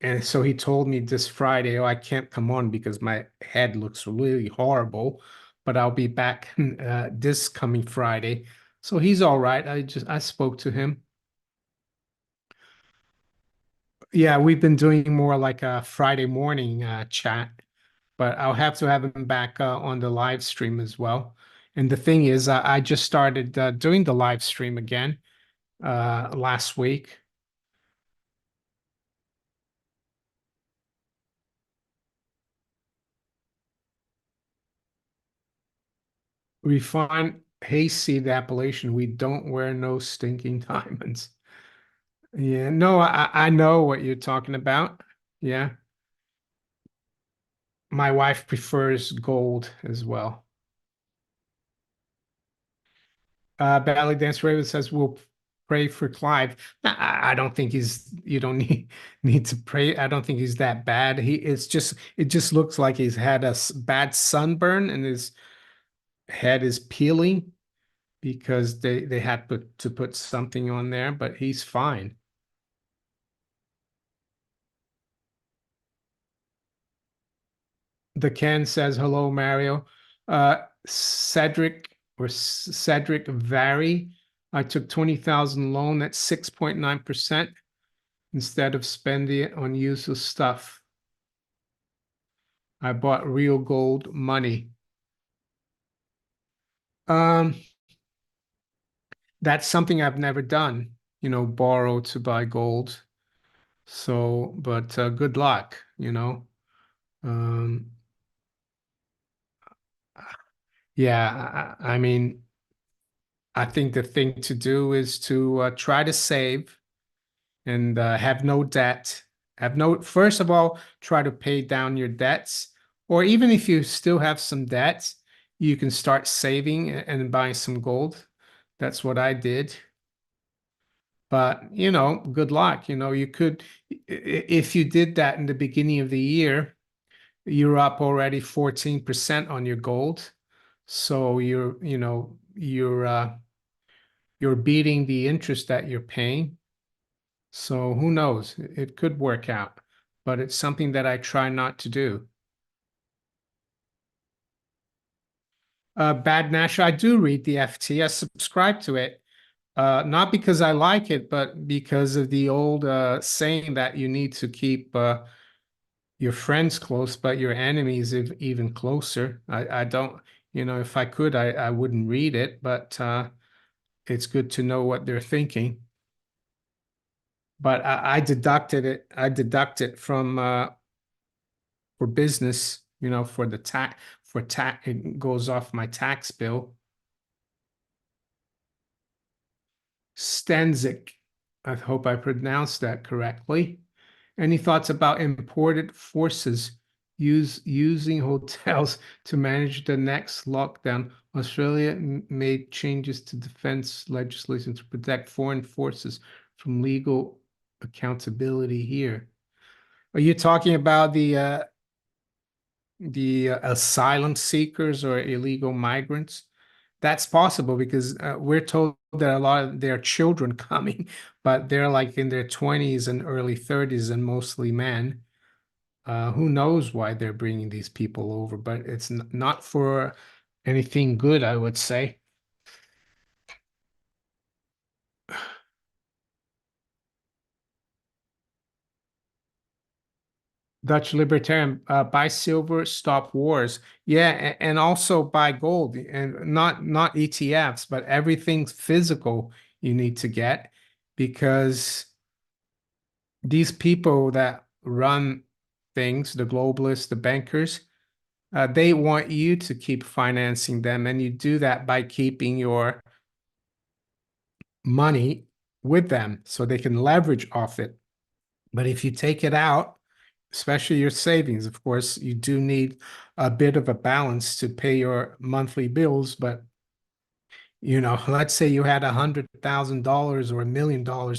and so he told me this Friday, oh, I can't come on because my head looks really horrible, but I'll be back this coming Friday. So he's all right. I spoke to him. Yeah, we've been doing more like a Friday morning chat, but I'll have to have him back on the live stream as well. And the thing is, I just started doing the live stream again last week. Refined hayseed appellation. We don't wear no stinking diamonds. Yeah, no, I know what you're talking about. Yeah. My wife prefers gold as well. Ballet Dance Raven says we'll pray for Clive. I don't think you don't need to pray. I don't think he's that bad. It just looks like he's had a bad sunburn and his head is peeling because they had to put something on there, but he's fine. The Ken says hello, Mario. Cedric Vary. I took 20,000 loan at 6.9% instead of spending it on useless stuff. I bought real gold money. Um, that's something I've never done, borrow to buy gold. So, but good luck, Um, yeah, I mean, I think the thing to do is to try to save and have no debt. First of all, try to pay down your debts, or even if you still have some debts, you can start saving and buying some gold. That's what I did. But, good luck. You could, if you did that in the beginning of the year, you're up already 14% on your gold. So you're beating the interest that you're paying. So who knows? It could work out, but it's something that I try not to do. Bad Nash, I do read the FT. I subscribe to it. Not because I like it, but because of the old saying that you need to keep your friends close, but your enemies even closer. I don't, if I could, I wouldn't read it, but it's good to know what they're thinking. But I deducted it. I deduct it from for business, for the tax, it goes off my tax bill. Stenzik. I hope I pronounced that correctly. Any thoughts about imported forces using hotels to manage the next lockdown? Australia made changes to defense legislation to protect foreign forces from legal accountability here. Are you talking about the asylum seekers or illegal migrants? That's possible because we're told that a lot of their children coming, but they're like in their 20s and early 30s and mostly men. Who knows why they're bringing these people over, but it's not for anything good, I would say. Dutch libertarian, buy silver, stop wars. Yeah, and also buy gold, and not ETFs, but everything physical you need to get because these people that run things, the globalists, the bankers, they want you to keep financing them, and you do that by keeping your money with them so they can leverage off it. But if you take it out, especially your savings, of course, you do need a bit of a balance to pay your monthly bills. But, let's say you had $100,000 or $1 million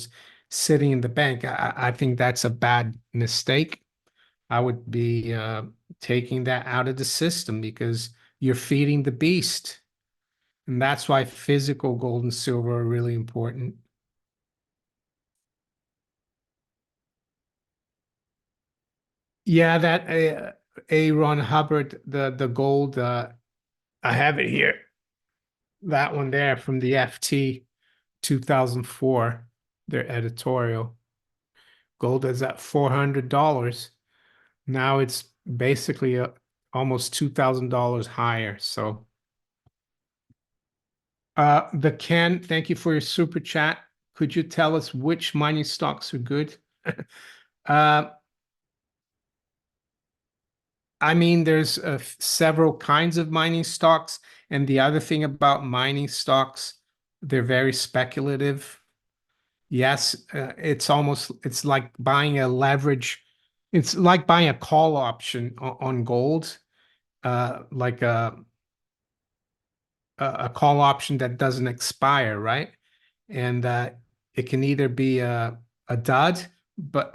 sitting in the bank. I think that's a bad mistake. I would be taking that out of the system because you're feeding the beast. And that's why physical gold and silver are really important. Yeah, that A. Ron Hubbard, the gold, I have it here. That one there from the FT 2004, their editorial. Gold is at $400. Now it's basically almost $2,000 higher. So, the Ken, thank you for your super chat. Could you tell us which mining stocks are good? Uh, I mean, there's several kinds of mining stocks, and the other thing about mining stocks, they're very speculative. Yes, it's like buying a leverage. It's like buying a call option on gold, like a call option that doesn't expire, right? And it can either be a dud,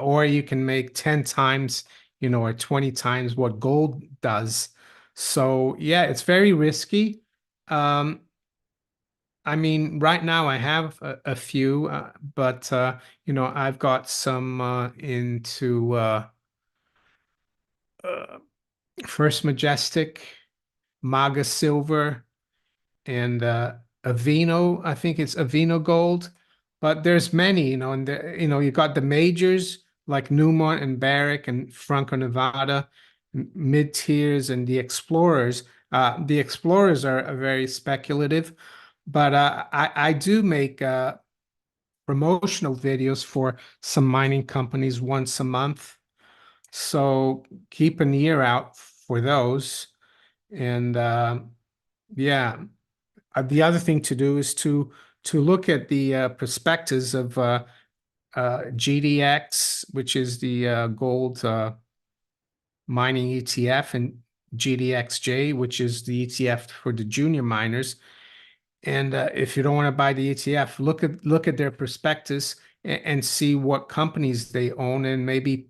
or you can make 10 times, or 20 times what gold does. So yeah, it's very risky. Um, I mean, right now I have a few, but I've got some into uh, First Majestic, Maga Silver, and Avino. I think it's Avino Gold, but there's many, and you got the majors like Newmont and Barrick and Franco Nevada, mid tiers and the explorers. The explorers are very speculative, but I do make promotional videos for some mining companies once a month. So keep an ear out for those. And yeah, the other thing to do is to look at the prospectus of GDX, which is the gold mining ETF, and GDXJ, which is the ETF for the junior miners. And if you don't want to buy the ETF, look at their prospectus and see what companies they own, and maybe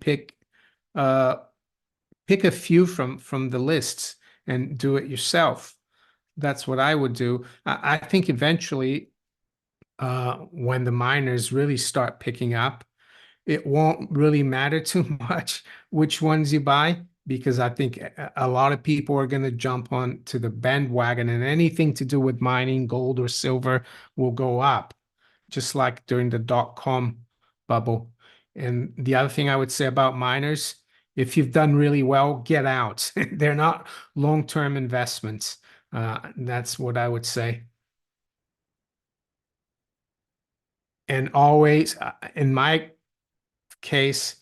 uh, pick a few from the lists and do it yourself. That's what I would do. I think eventually, when the miners really start picking up, it won't really matter too much which ones you buy, because I think a lot of people are going to jump on to the bandwagon, and anything to do with mining, gold or silver, will go up, just like during the dot-com bubble. And the other thing I would say about miners, if you've done really well, get out. They're not long-term investments. That's what I would say. And always, in my case,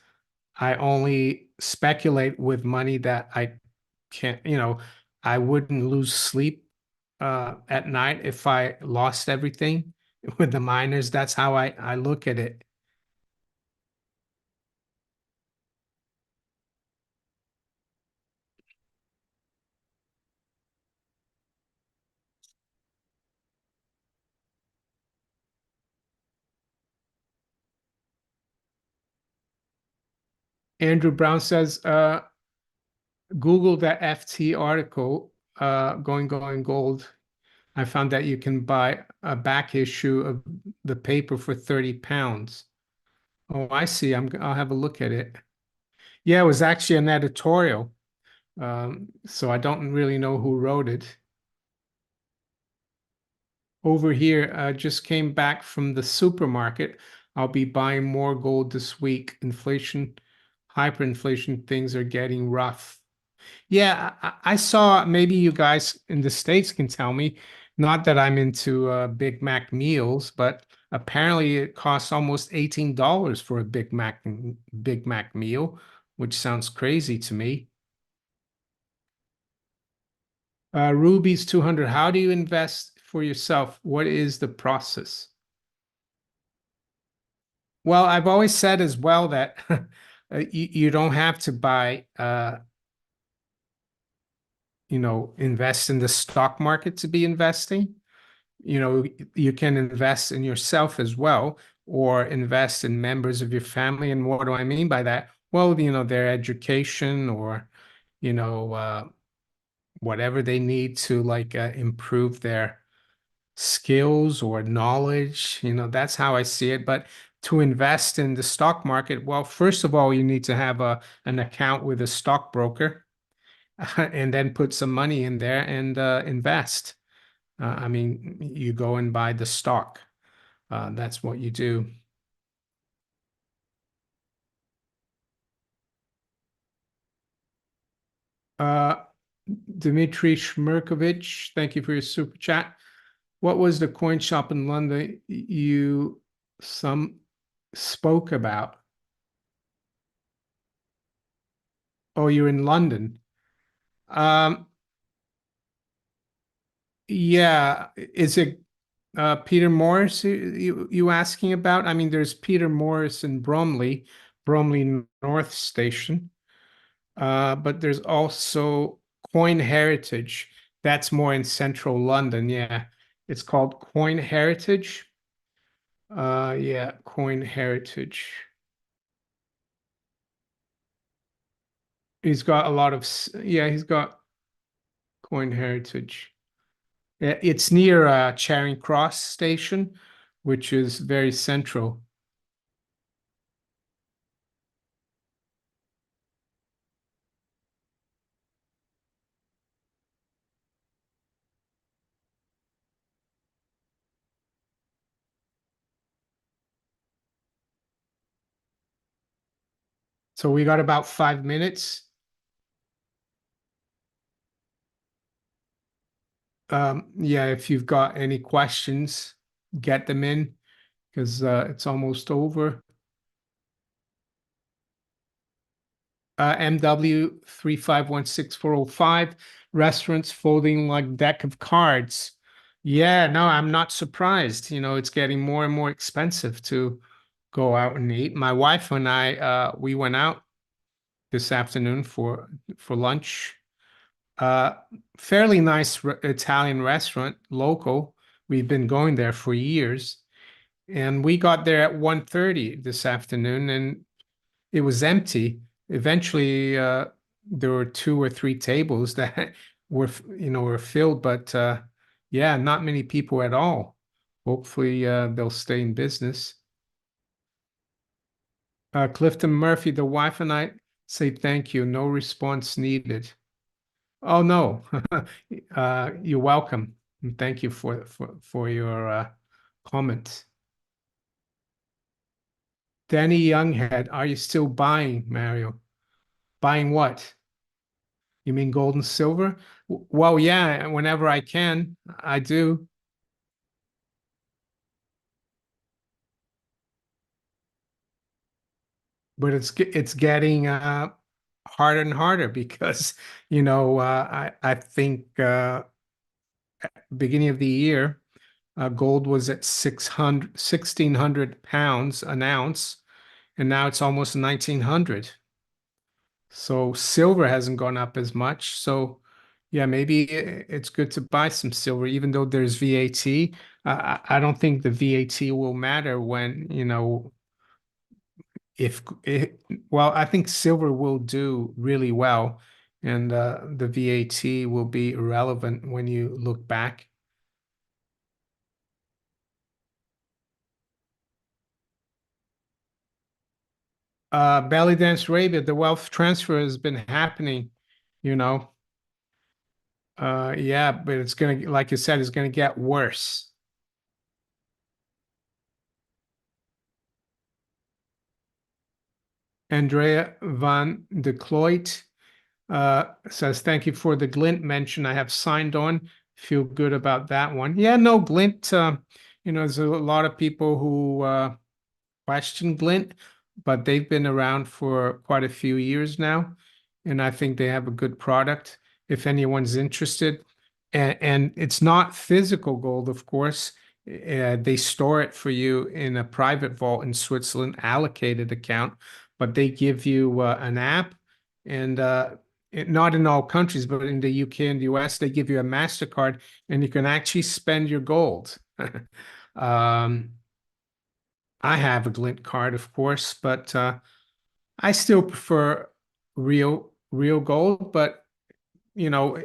I only speculate with money that I can't, I wouldn't lose sleep at night if I lost everything with the miners. That's how I look at it. Andrew Brown says, Google that FT article, going gold. I found that you can buy a back issue of the paper for 30 pounds. Oh, I see. I'll have a look at it. Yeah, it was actually an editorial. So I don't really know who wrote it. Over here, just came back from the supermarket. I'll be buying more gold this week. Inflation, hyperinflation, things are getting rough. Yeah, I saw, maybe you guys in the States can tell me, not that I'm into Big Mac meals, but apparently it costs almost $18 for a Big Mac meal, which sounds crazy to me. Ruby's 200. How do you invest for yourself? What is the process? Well, I've always said as well that you don't have to buy, invest in the stock market to be investing. You can invest in yourself as well, or invest in members of your family. And what do I mean by that? Well, their education, or, you know, uh, whatever they need to, like, improve their skills or knowledge. That's how I see it. But to invest in the stock market, well, first of all, you need to have an account with a stockbroker, and then put some money in there and invest. I mean, you go and buy the stock. That's what you do. Uh, Dmitry Shmerkovich, thank you for your super chat. What was the coin shop in London you some spoke about? Oh, you're in London. Um, yeah, is it Peter Morris you asking about? I mean, there's Peter Morris in Bromley North Station. But there's also Coin Heritage. That's more in central London. Yeah, it's called Coin Heritage. Yeah, Coin Heritage. He's got a lot of, yeah, he's got Coin Heritage. It's near Charing Cross Station, which is very central. So we got about 5 minutes. Yeah, if you've got any questions, get them in because it's almost over. MW 3516405, restaurants folding like deck of cards. Yeah, no, I'm not surprised. It's getting more and more expensive to go out and eat. My wife and I, we went out this afternoon for lunch. Uh, Fairly nice Italian restaurant, local. We've been going there for years, and we got there at 1:30 this afternoon, and it was empty. Eventually, there were two or three tables that were filled, but yeah, not many people at all. Hopefully, they'll stay in business. Clifton Murphy, the wife and I say thank you. No response needed. Oh no, you're welcome. And thank you for your comment. Danny Younghead, are you still buying, Mario? Buying what? You mean gold and silver? Well, yeah, whenever I can, I do. But it's getting harder and harder because I think beginning of the year gold was at 600 £1,600 an ounce, and now it's almost 1900. So silver hasn't gone up as much. So yeah, maybe it's good to buy some silver, even though there's VAT. I don't think the VAT will matter when, if it, well, I think silver will do really well, and the VAT will be irrelevant when you look back. Belly Dance Arabia, the wealth transfer has been happening, you know. Yeah, but it's gonna, like you said, it's gonna get worse. Andrea van de Kloit says, thank you for the Glint mention. I have signed on. Feel good about that one. Yeah, no, Glint, there's a lot of people who question Glint, but they've been around for quite a few years now, and I think they have a good product if anyone's interested. And it's not physical gold, of course. They store it for you in a private vault in Switzerland, allocated account, but they give you an app, and not in all countries, but in the UK and the US, they give you a MasterCard, and you can actually spend your gold. Um, I have a Glint card, of course, but I still prefer real gold. But you know,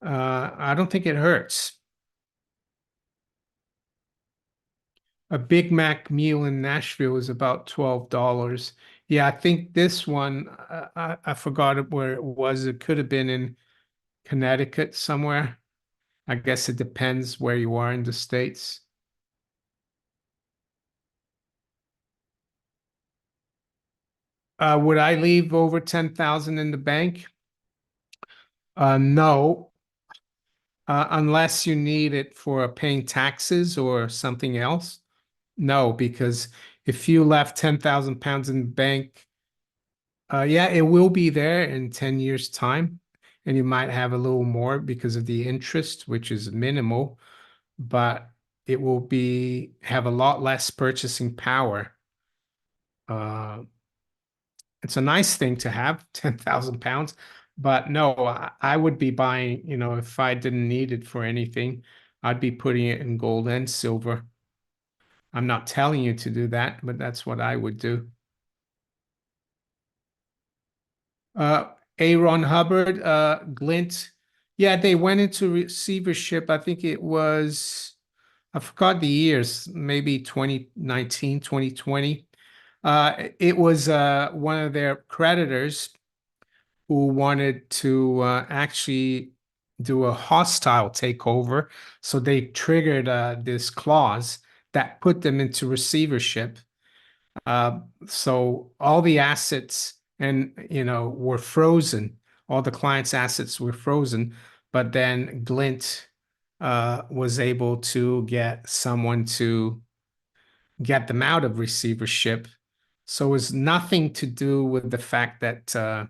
I don't think it hurts. A Big Mac meal in Nashville is about $12. Yeah, I think this one, I forgot where it was. It could have been in Connecticut somewhere. I guess it depends where you are in the States. Would I leave over 10,000 in the bank? No, unless you need it for paying taxes or something else. No, because if you left £10,000 in the bank, yeah, it will be there in 10 years' time. And you might have a little more because of the interest, which is minimal, but it will be have a lot less purchasing power. Uh, it's a nice thing to have, £10,000, but no, I would be buying, if I didn't need it for anything, I'd be putting it in gold and silver. I'm not telling you to do that, but that's what I would do. Aaron Hubbard, Glint. Yeah, they went into receivership. I think it was, I forgot the years, maybe 2019, 2020. It was one of their creditors who wanted to actually do a hostile takeover. So they triggered this clause that put them into receivership. So all the assets and were frozen. All the clients' assets were frozen, but then Glint was able to get someone to get them out of receivership. So it was nothing to do with the fact that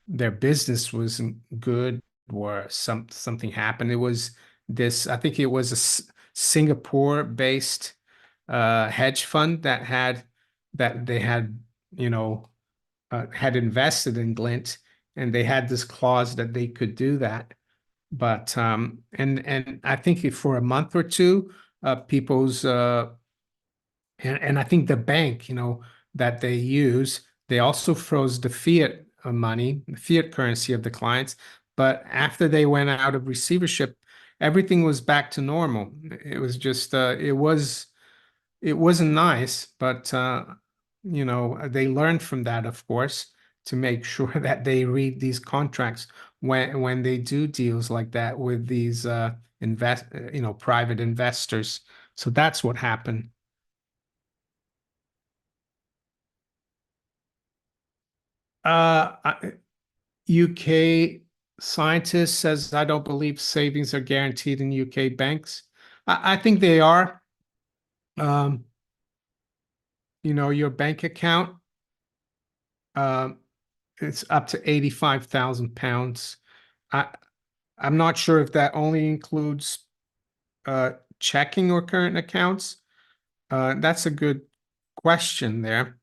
their business wasn't good or something happened. It was this, I think it was a Singapore-based hedge fund that they had, you know, had invested in Glint, and they had this clause that they could do that. But and I think for a month or two, people's and I think the bank, that they use, they also froze the fiat money, the fiat currency of the clients. But after they went out of receivership, everything was back to normal. It was just it wasn't nice, but they learned from that, of course, to make sure that they read these contracts when they do deals like that with these private investors. So that's what happened. UK scientist says, I don't believe savings are guaranteed in UK banks. I think they are. Um, your bank account, um, it's up to £85,000. I I'm not sure if that only includes checking or current accounts. That's a good question there.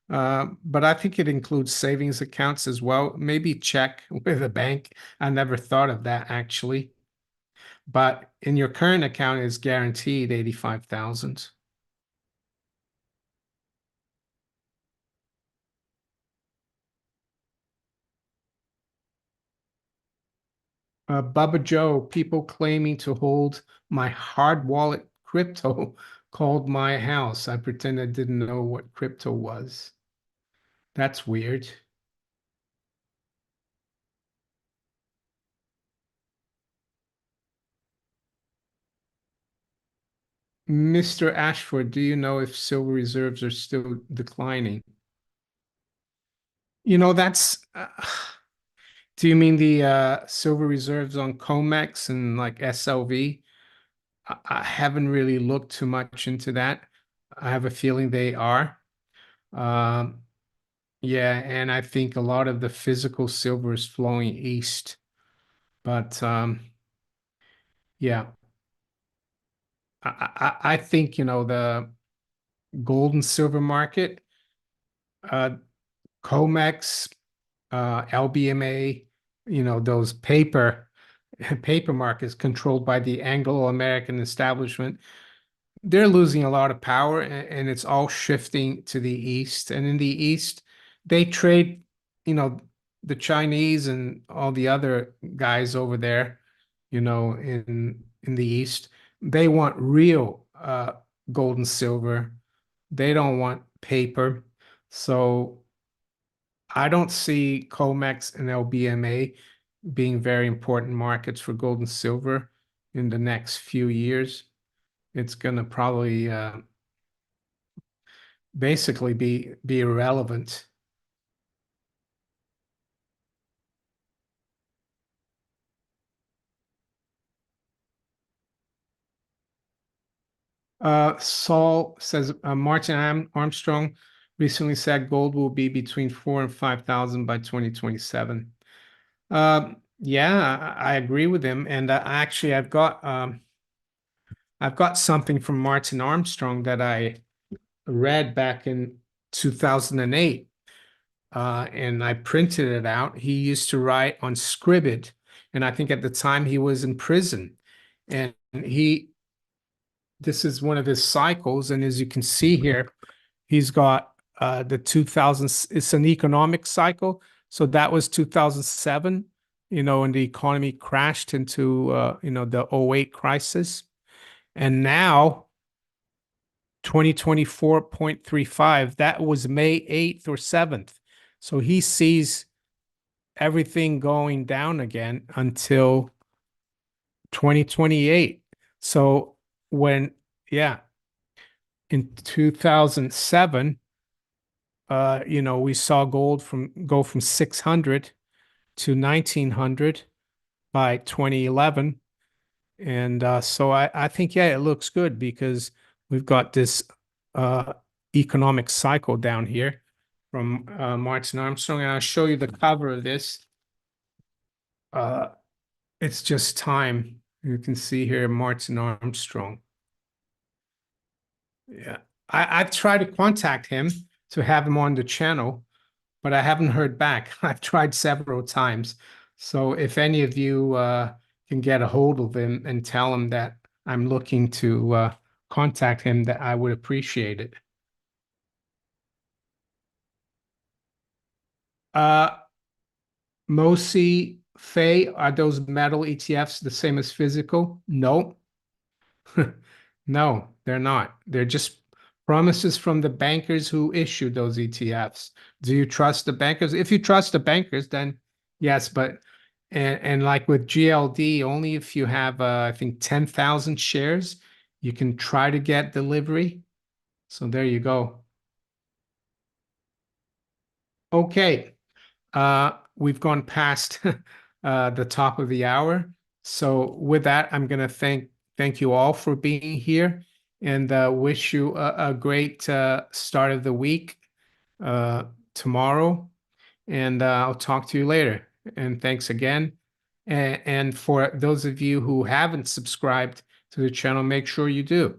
But I think it includes savings accounts as well. Maybe check with a bank. I never thought of that actually. But in your current account is guaranteed 85,000. Bubba Joe, people claiming to hold my hard wallet crypto called my house. I pretend I didn't know what crypto was. That's weird. Mr. Ashford, do you know if silver reserves are still declining? That's do you mean the silver reserves on COMEX and like SLV? I haven't really looked too much into that. I have a feeling they are. Um, yeah, and I think a lot of the physical silver is flowing east. But yeah, I think, the gold and silver market, uh, COMEX, LBMA, those paper markets controlled by the Anglo-American establishment, they're losing a lot of power, and it's all shifting to the east. And in the east, they trade, you know, the Chinese and all the other guys over there, in the east, they want real gold and silver. They don't want paper. So I don't see COMEX and LBMA being very important markets for gold and silver in the next few years. It's going to probably basically be irrelevant. Saul says Martin Armstrong recently said gold will be between 4 and 5,000 by 2027. Yeah, I agree with him, and actually, I've got something from Martin Armstrong that I read back in 2008, and I printed it out. He used to write on Scribd, and I think at the time he was in prison, and this is one of his cycles, and as you can see here, he's got the 2000s. It's an economic cycle, so that was 2007. And the economy crashed into the '08 crisis, and now 2024.35, that was May 8th or 7th. So he sees everything going down again until 2028. So when, yeah, in 2007, we saw gold go from 600 to 1900 by 2011. And so I think, yeah, it looks good because we've got this uh, economic cycle down here from Martin Armstrong. And I'll show you the cover of this. Uh, it's just time. You can see here Martin Armstrong. Yeah. I've tried to contact him to have him on the channel, but I haven't heard back. I've tried several times. So if any of you can get a hold of him and tell him that I'm looking to contact him, that I would appreciate it. Uh, Mosi, Fei, are those metal ETFs the same as physical? No. No, they're not. They're just promises from the bankers who issued those ETFs. Do you trust the bankers? If you trust the bankers, then yes, but and like with GLD, only if you have I think 10,000 shares, you can try to get delivery. So there you go. Okay. We've gone past the top of the hour. So with that, I'm gonna thank you all for being here and wish you a great start of the week uh, tomorrow. And I'll talk to you later. And thanks again. And for those of you who haven't subscribed to the channel, make sure you do.